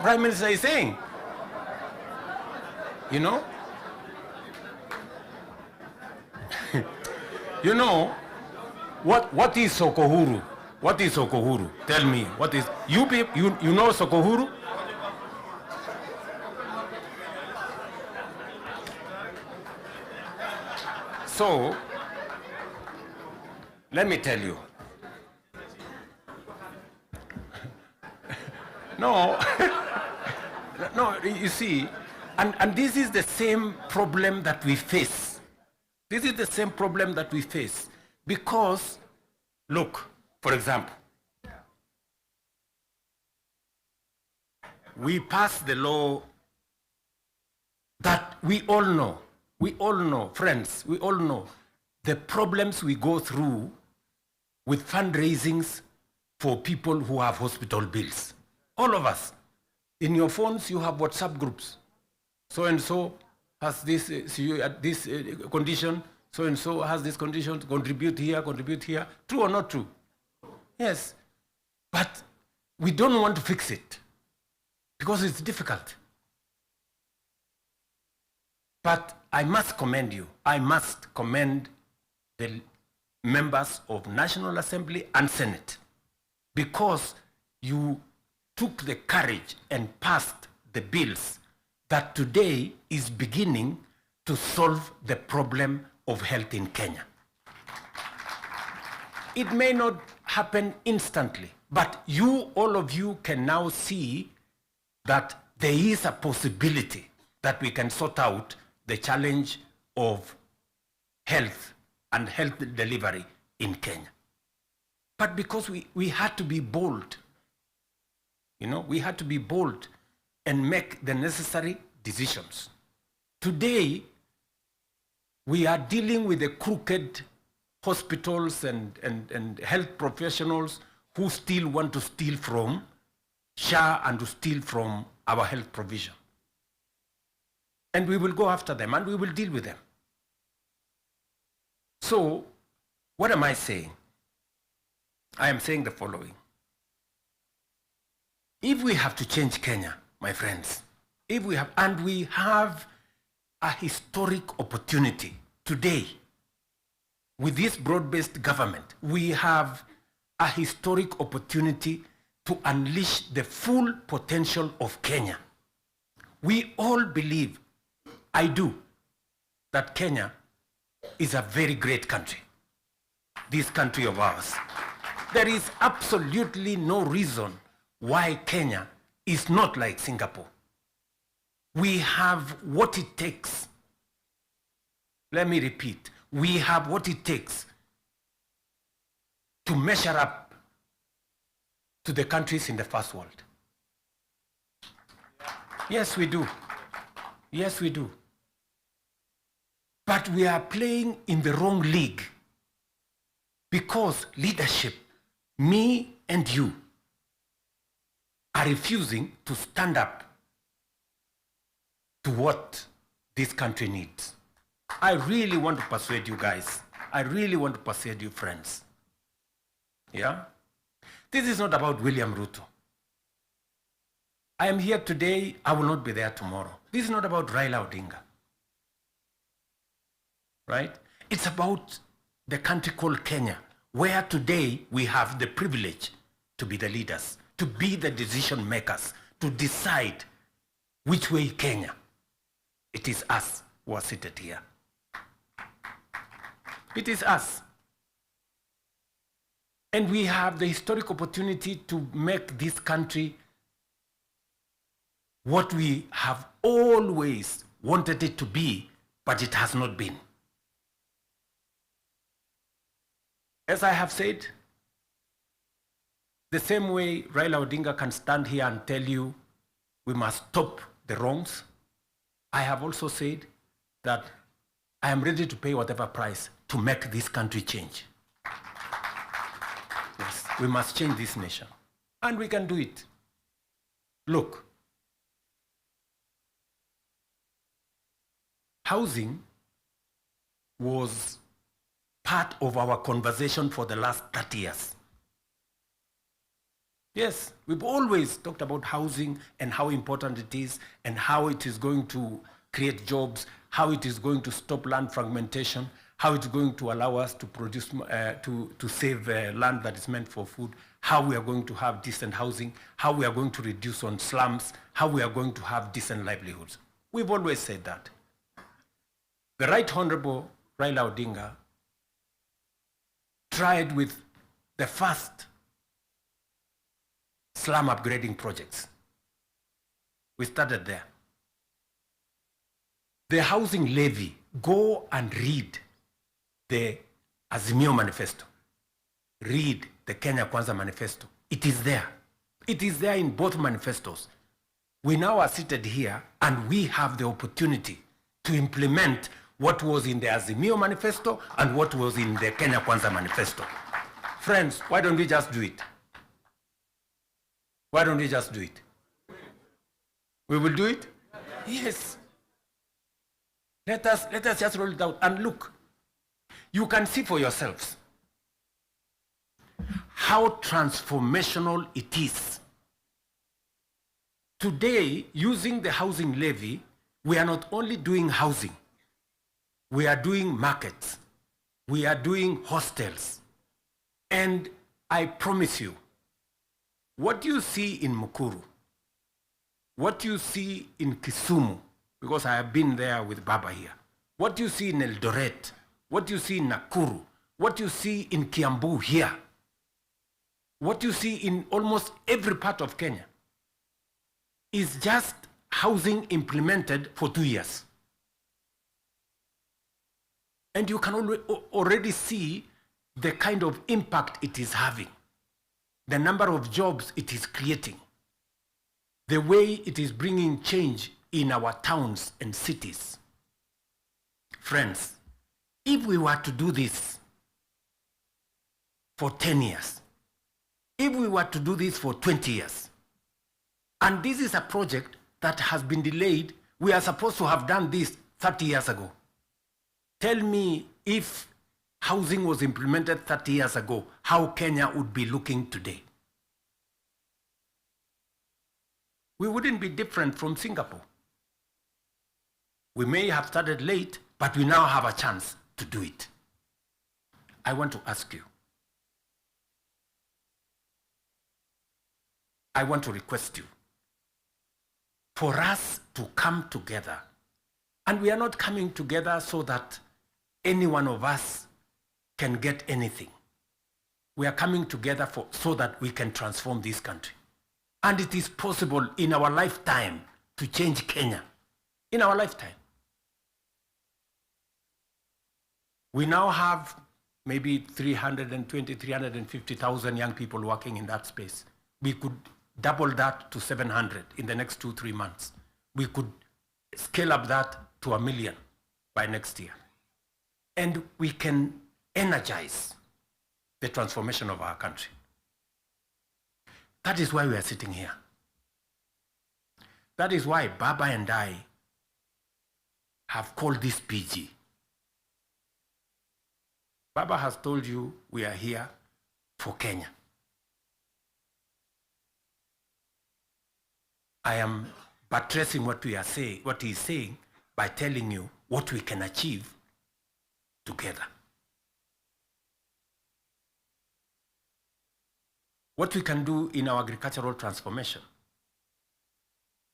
Prime Minister is saying. You know? You know, what is Sokohuru? What is Sokohuru? Tell me, what is, you know Sokohuru? So, let me tell you. No, no, you see, and this is the same problem that we face. This is the same problem that we face because, look, for example, we passed the law that we all know, friends, we all know the problems we go through with fundraisings for people who have hospital bills. All of us. In your phones, you have WhatsApp groups. So-and-so has this, this condition, so-and-so has this condition, contribute here. True or not true? Yes. But we don't want to fix it because it's difficult. But I must commend you. I must commend the members of National Assembly and Senate because you took the courage and passed the bills that today is beginning to solve the problem of health in Kenya. It may not happen instantly, but all of you can now see that there is a possibility that we can sort out the challenge of health and health delivery in Kenya. But because we had to be bold, you know, we had to be bold and make the necessary decisions. Today, we are dealing with the crooked hospitals and health professionals who still want to steal from SHA and to steal from our health provision. And we will go after them and we will deal with them. So, what am I saying? I am saying the following. If we have to change Kenya, my friends, we have a historic opportunity today with this broad-based government, we have a historic opportunity to unleash the full potential of Kenya. We all believe, I do, that Kenya is a very great country, this country of ours. There is absolutely no reason why Kenya is not like Singapore. We have what it takes. Let me repeat. We have what it takes to measure up to the countries in the first world. Yes, we do. Yes, we do. But we are playing in the wrong league because leadership, me and you, are refusing to stand up to what this country needs. I really want to persuade you guys. I really want to persuade you friends. Yeah? This is not about William Ruto. I am here today, I will not be there tomorrow. This is not about Raila Odinga. Right? It's about the country called Kenya, where today we have the privilege to be the leaders, to be the decision makers, to decide which way Kenya. It is us who are seated here. It is us. And we have the historic opportunity to make this country what we have always wanted it to be, but it has not been. As I have said, the same way Raila Odinga can stand here and tell you we must stop the wrongs, I have also said that I am ready to pay whatever price to make this country change. We must change this nation. And we can do it. Look, housing was part of our conversation for the last 30 years. Yes, we've always talked about housing and how important it is and how it is going to create jobs, how it is going to stop land fragmentation, how it's going to allow us to produce, to save land that is meant for food, how we are going to have decent housing, how we are going to reduce on slums, how we are going to have decent livelihoods. We've always said that. The Right Honorable Raila Odinga tried with the first slum upgrading projects. We started there. The housing levy, go and read the Azimio Manifesto. Read the Kenya Kwanza Manifesto. It is there. It is there in both manifestos. We now are seated here and we have the opportunity to implement what was in the Azimio Manifesto and what was in the Kenya Kwanza Manifesto. Friends, why don't we just do it? Why don't we just do it? We will do it? Yes. Let us just roll it out and look. You can see for yourselves how transformational it is. Today, using the housing levy, we are not only doing housing, we are doing markets, we are doing hostels. And I promise you, what you see in Mukuru, what you see in Kisumu, because I have been there with Baba here, what you see in Eldoret, what you see in Nakuru, what you see in Kiambu here, what you see in almost every part of Kenya, is just housing implemented for 2 years. And you can already see the kind of impact it is having, the number of jobs it is creating, the way it is bringing change in our towns and cities. Friends, if we were to do this for 10 years, if we were to do this for 20 years, and this is a project that has been delayed, we are supposed to have done this 30 years ago. Tell me, if housing was implemented 30 years ago, how Kenya would be looking today? We wouldn't be different from Singapore. We may have started late, but we now have a chance to do it. I want to ask you, I want to request you, for us to come together, and we are not coming together so that any one of us can get anything. We are coming together so that we can transform this country. And it is possible in our lifetime to change Kenya. In our lifetime. We now have maybe 320, 350,000 young people working in that space. We could double that to 700 in the next 2-3 months. We could scale up that to 1 million by next year. And we can energize the transformation of our country. That is why we are sitting here. That is why Baba and I have called this PG. Baba has told you we are here for Kenya. I am buttressing what we are saying, what he is saying, by telling you what we can achieve together. What we can do in our agricultural transformation.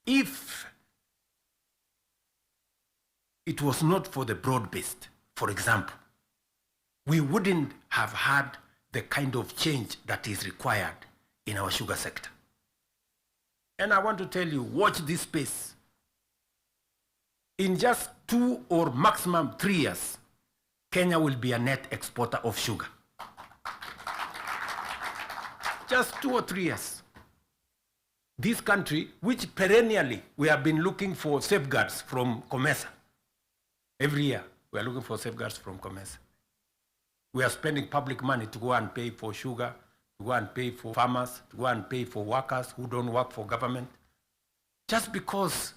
If it was not for the broad-based, for example, we wouldn't have had the kind of change that is required in our sugar sector. And I want to tell you, watch this space. In just 2 or maximum 3 years, Kenya will be a net exporter of sugar. Just 2 or 3 years. This country, which perennially we have been looking for safeguards from COMESA. Every year, we are looking for safeguards from COMESA. We are spending public money to go and pay for sugar, to go and pay for farmers, to go and pay for workers who don't work for government, just because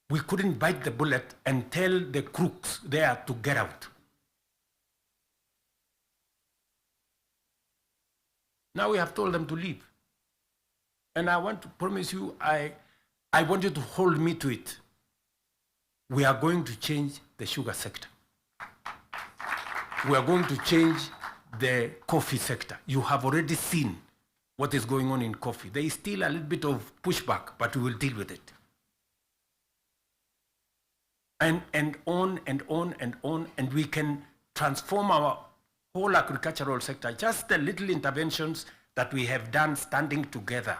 we couldn't bite the bullet and tell the crooks there to get out. Now we have told them to leave. And I want to promise you, I want you to hold me to it. We are going to change the sugar sector. We are going to change the coffee sector. You have already seen what is going on in coffee. There is still a little bit of pushback, but we will deal with it. And on and on and on, and we can transform our whole agricultural sector. Just the little interventions that we have done standing together.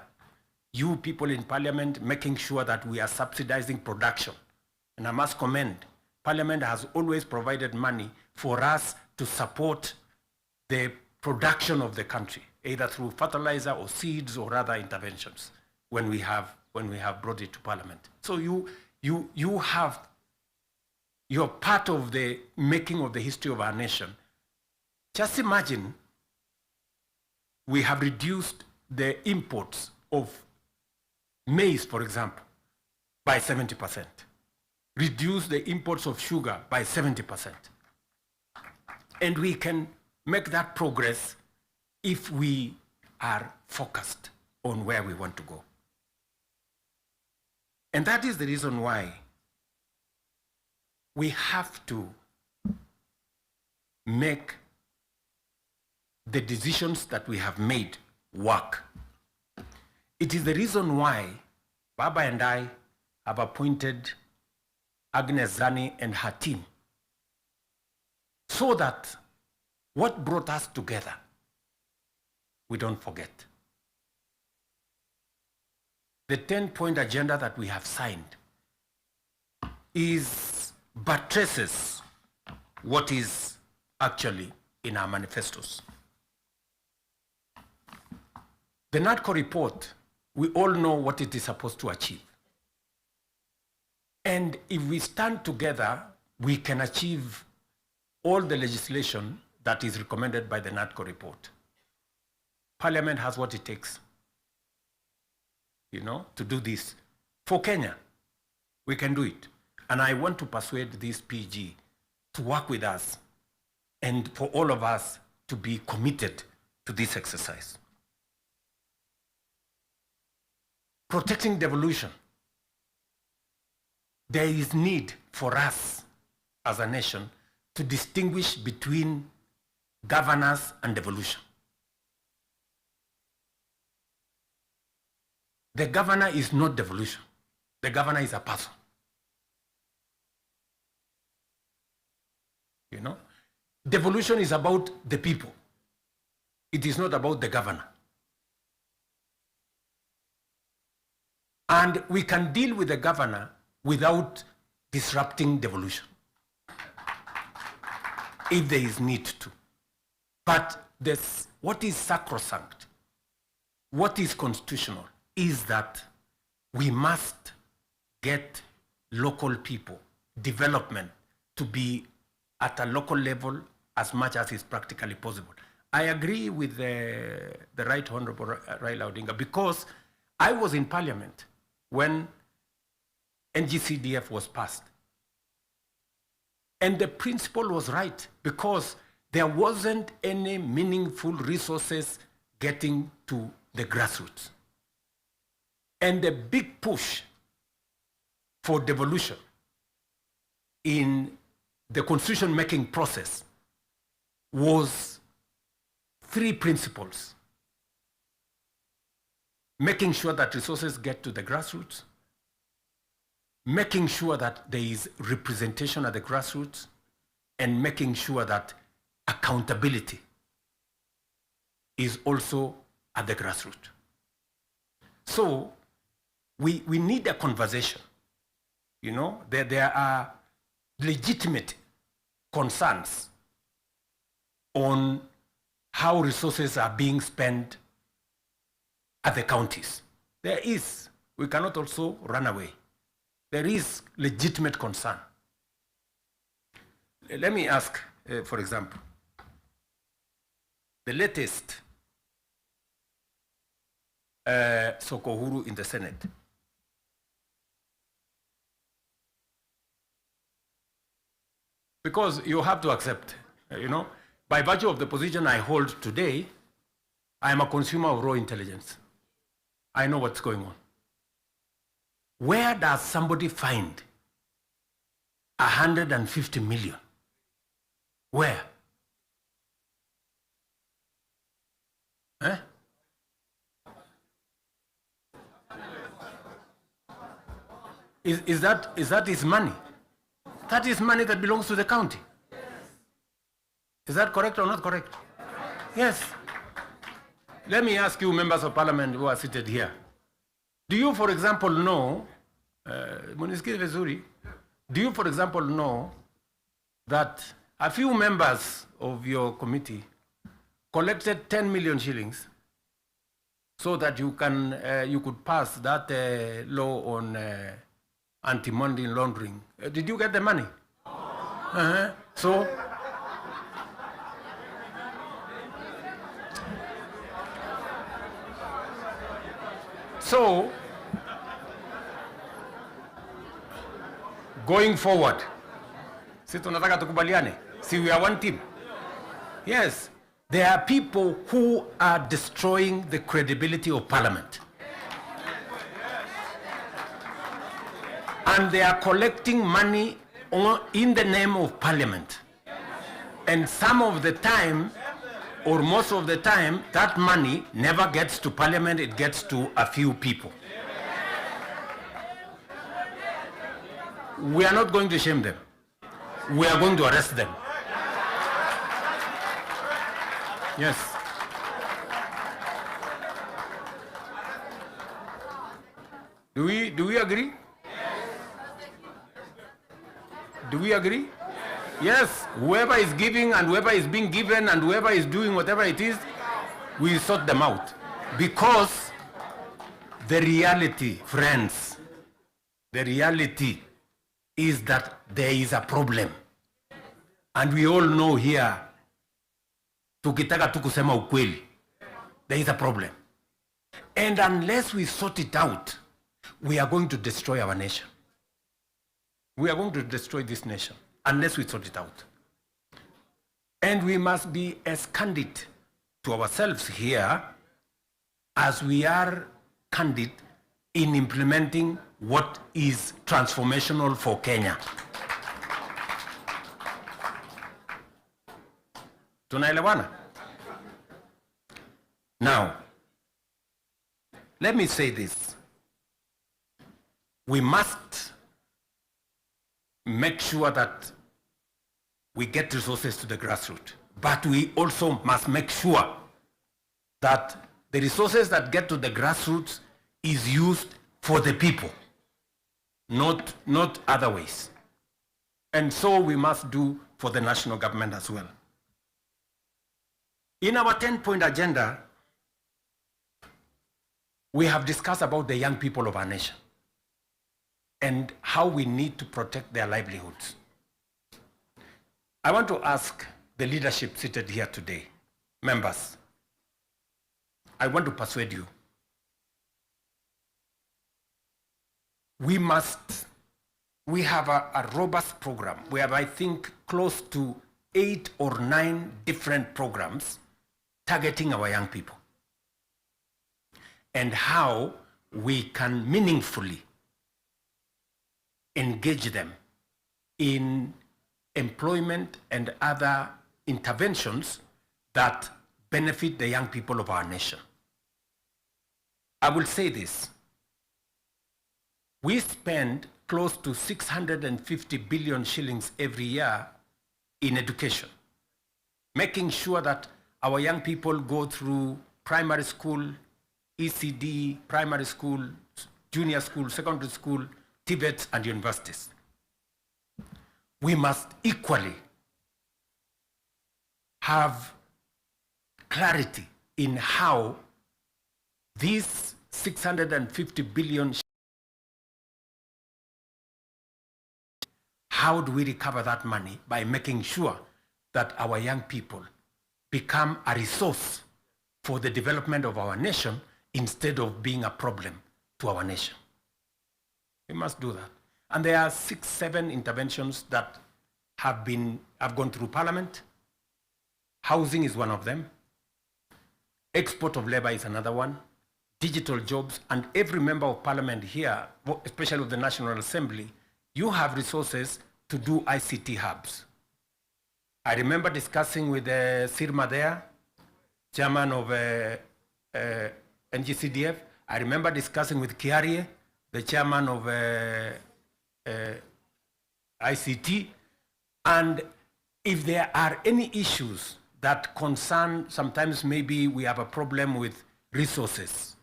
You people in Parliament making sure that we are subsidizing production. And I must commend, Parliament has always provided money for us to support the production of the country, either through fertilizer or seeds or other interventions when we have brought it to Parliament. So you're part of the making of the history of our nation. Just imagine we have reduced the imports of maize, for example, by 70%. Reduce the imports of sugar by 70%. And we can make that progress if we are focused on where we want to go. And that is the reason why we have to make the decisions that we have made work. It is the reason why Baba and I have appointed Agnes Zani and her team, so that what brought us together, we don't forget. The 10-point agenda that we have signed buttresses what is actually in our manifestos. The NADCO report, we all know what it is supposed to achieve. And if we stand together, we can achieve all the legislation that is recommended by the NADCO report. Parliament has what it takes, to do this. For Kenya, we can do it. And I want to persuade this PG to work with us and for all of us to be committed to this exercise. Protecting devolution. There is need for us as a nation to distinguish between governance and devolution. The governor is not devolution. The governor is a person. Devolution is about the people. It is not about the governor. And we can deal with the governor without disrupting devolution, if there is need to. But what is sacrosanct, what is constitutional, is that we must get local people, development, to be at a local level as much as is practically possible. I agree with the Right Honorable Raila Odinga, because I was in Parliament when NGCDF was passed. And the principle was right, because there wasn't any meaningful resources getting to the grassroots. And the big push for devolution in the constitution-making process was 3 principles: making sure that resources get to the grassroots, making sure that there is representation at the grassroots, and making sure that accountability is also at the grassroots. So we need a conversation. There are legitimate concerns on how resources are being spent at the counties. There is. We cannot also run away. There is legitimate concern. Let me ask, for example, the latest Sokohuru in the Senate. Because you have to accept, by virtue of the position I hold today, I am a consumer of raw intelligence. I know what's going on. Where does somebody find 150 million? Where? Eh? Is that his money? That is money that belongs to the county. Is that correct or not correct? Yes. Let me ask you, members of parliament who are seated here. Do you, for example, know, do you, for example, know that a few members of your committee collected 10 million shillings so that you could pass that law on anti-money laundering? Did you get the money? So, going forward, si tunataka tukubaliane, si we are one team. Yes, there are people who are destroying the credibility of parliament. And they are collecting money in the name of parliament. And some of the time, or most of the time, that money never gets to parliament, it gets to a few people. We are not going to shame them. We are going to arrest them. Yes. Do we agree? Do we agree? Yes, whoever is giving and whoever is being given and whoever is doing whatever it is, we sort them out. Because the reality, friends, the reality is that there is a problem. And we all know here, tukitaka tu kusema ukweli, there is a problem. And unless we sort it out, we are going to destroy our nation. We are going to destroy this nation unless we sort it out. And we must be as candid to ourselves here as we are candid in implementing what is transformational for Kenya. Tunaelewana? Now, let me say this. We must make sure that we get resources to the grassroots, but we also must make sure that the resources that get to the grassroots is used for the people, not other ways. And so we must do for the national government as well. In our 10-point agenda, we have discussed about the young people of our nation and how we need to protect their livelihoods. I want to ask the leadership seated here today, members, I want to persuade you. We have a robust program. We have, I think, close to 8 or 9 different programs targeting our young people and how we can meaningfully engage them in employment and other interventions that benefit the young people of our nation. I will say this. We spend close to 650 billion shillings every year in education, making sure that our young people go through primary school, ECD, primary school, junior school, secondary school, TVETs, and universities. We must equally have clarity in how these 650 billion, how do we recover that money by making sure that our young people become a resource for the development of our nation instead of being a problem to our nation. We must do that. And there are 6, 7 interventions that have gone through Parliament. Housing is one of them. Export of labor is another one. Digital jobs, and every member of Parliament here, especially of the National Assembly, you have resources to do ICT hubs. I remember discussing with Sirma there, chairman of NGCDF. I remember discussing with Kiarie, the chairman of ICT. And if there are any issues that concern, sometimes maybe we have a problem with resources,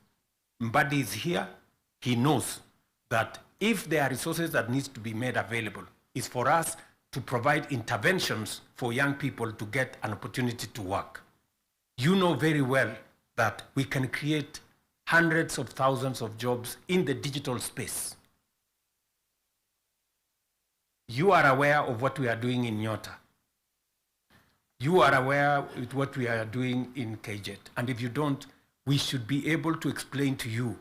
Mbadi is here. He knows that if there are resources that needs to be made available, it's for us to provide interventions for young people to get an opportunity to work. You know very well that we can create hundreds of thousands of jobs in the digital space. You are aware of what we are doing in Nyota. You are aware of what we are doing in KJet. And if you don't, we should be able to explain to you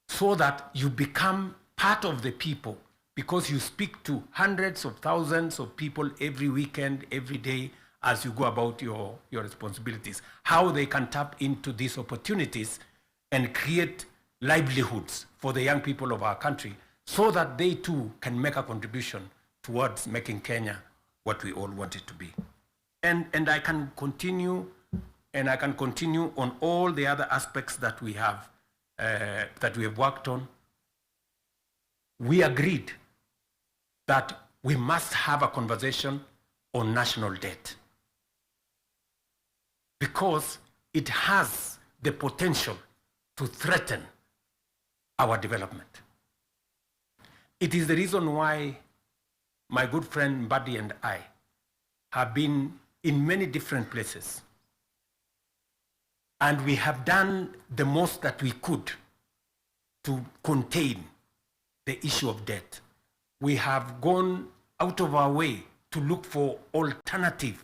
so that you become part of the people, because you speak to hundreds of thousands of people every weekend, every day, as you go about your responsibilities, how they can tap into these opportunities and create livelihoods for the young people of our country so that they too can make a contribution towards making Kenya what we all want it to be. And I can continue, and I can continue on all the other aspects that we have worked on. We agreed that we must have a conversation on national debt because it has the potential to threaten our development. It is the reason why my good friend Mbadi and I have been in many different places, and we have done the most that we could to contain the issue of debt. We have gone out of our way to look for alternative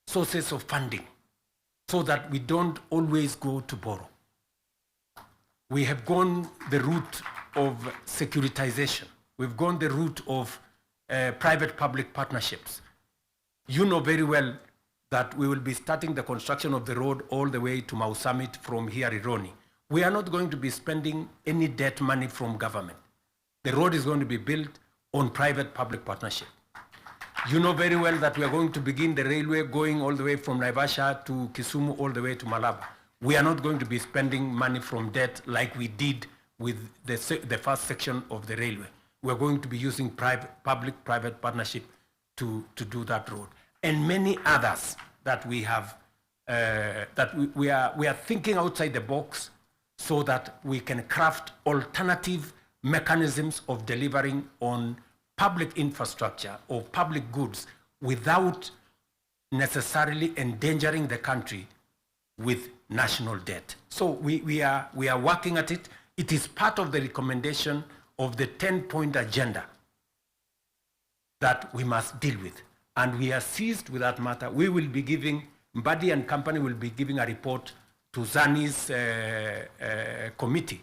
sources of funding so that we don't always go to borrow. We have gone the route of securitization. We've gone the route of private-public partnerships. You know very well that we will be starting the construction of the road all the way to Mau Summit from here, Ironi. We are not going to be spending any debt money from government. The road is going to be built on private-public partnership. You know very well that we are going to begin the railway going all the way from Naivasha to Kisumu all the way to Malaba. We are not going to be spending money from debt like we did with the first section of the railway. We are going to be using public-private partnership to do that road. And many others that we have, we are thinking outside the box so that we can craft alternative mechanisms of delivering on public infrastructure or public goods without necessarily endangering the country with national debt. So we are working at it. It is part of the recommendation of the 10-point agenda that we must deal with. And we are seized with that matter. We will be giving, Mbadi and company will be giving a report to Zani's committee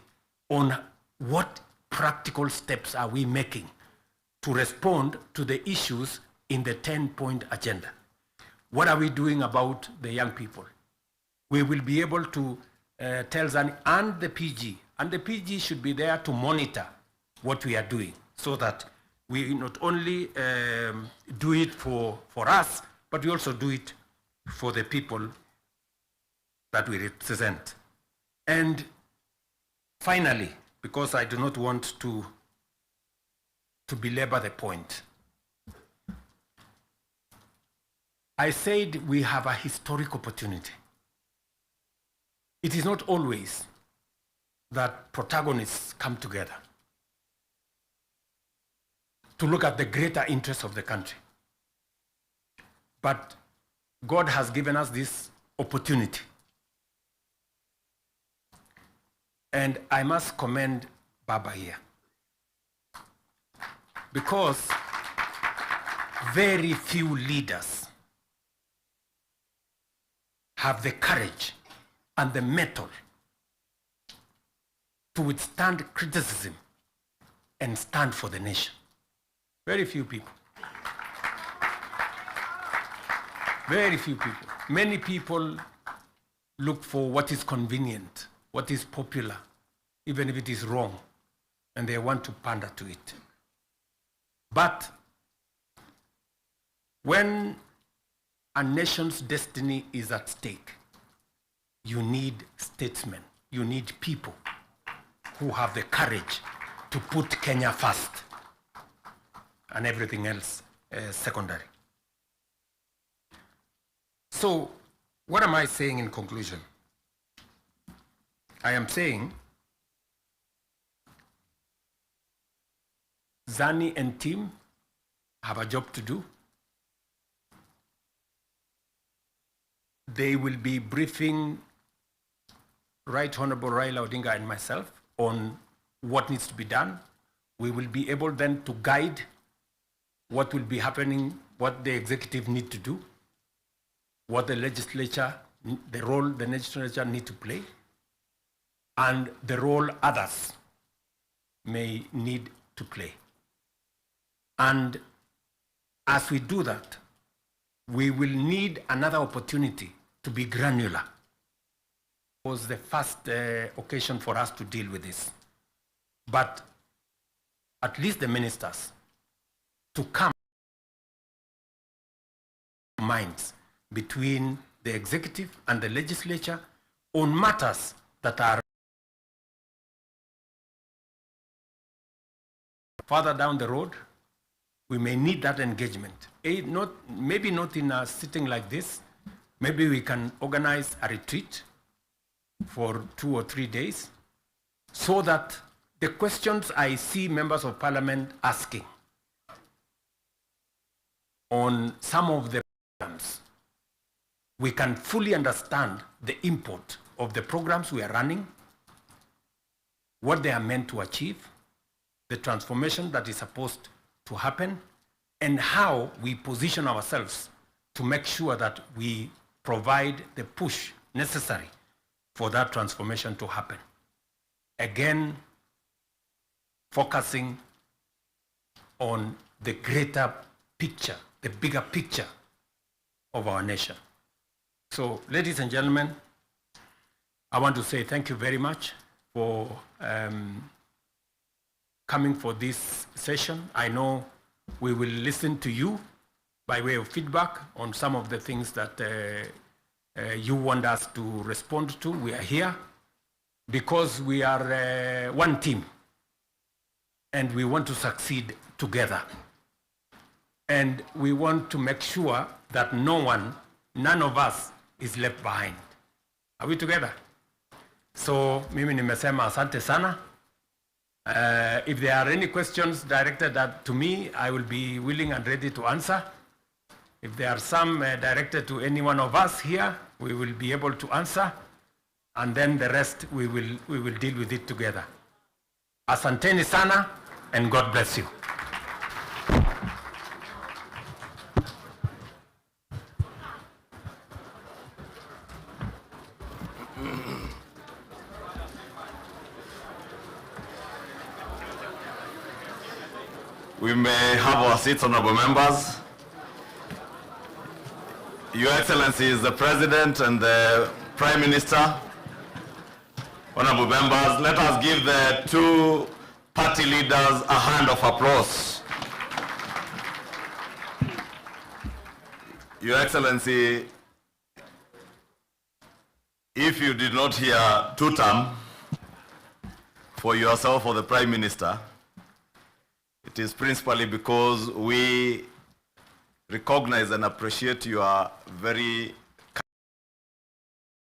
on what practical steps are we making to respond to the issues in the 10-point agenda. What are we doing about the young people? We will be able to tell Zani and the PG should be there to monitor what we are doing so that we not only do it for us, but we also do it for the people that we represent. And finally, because I do not want to belabor the point, I said we have a historic opportunity. It is not always that protagonists come together to look at the greater interests of the country. But God has given us this opportunity. And I must commend Baba here, because very few leaders have the courage and the mettle to withstand criticism and stand for the nation. Very few people. Very few people. Many people look for what is convenient, what is popular, even if it is wrong, and they want to pander to it. But when a nation's destiny is at stake, you need statesmen, you need people who have the courage to put Kenya first and everything else secondary. So, what am I saying in conclusion? I am saying Zani and team have a job to do. They will be briefing Right Honorable Raila Odinga and myself on what needs to be done. We will be able then to guide what will be happening, what the executive need to do, what the legislature, the role the legislature need to play, and the role others may need to play. And as we do that, we will need another opportunity to be granular. It was the first occasion for us to deal with this. But at least the ministers to come minds between the executive and the legislature on matters that are further down the road. We may need that engagement. Maybe not in a sitting like this. Maybe we can organize a retreat for 2 or 3 days so that the questions I see members of parliament asking on some of the programs, we can fully understand the import of the programs we are running, what they are meant to achieve, the transformation that is supposed to happen, and how we position ourselves to make sure that we provide the push necessary for that transformation to happen. Again, focusing on the greater picture, the bigger picture of our nation. So, ladies and gentlemen, I want to say thank you very much for coming for this session. I know we will listen to you by way of feedback on some of the things that you want us to respond to. We are here because we are one team and we want to succeed together. And we want to make sure that none of us is left behind. Are we together? So, mimi nimesema asante sana. If there are any questions directed to me, I will be willing and ready to answer. If there are some directed to any one of us here, we will be able to answer. And then the rest, we will deal with it together. Asanteni sana, and God bless you. We may have our seats, honorable members. Your Excellencies, the President and the Prime Minister, honorable members, let us give the two party leaders a hand of applause. Your Excellency, if you did not hear two-term for yourself or the Prime Minister, it is principally because we recognize and appreciate your very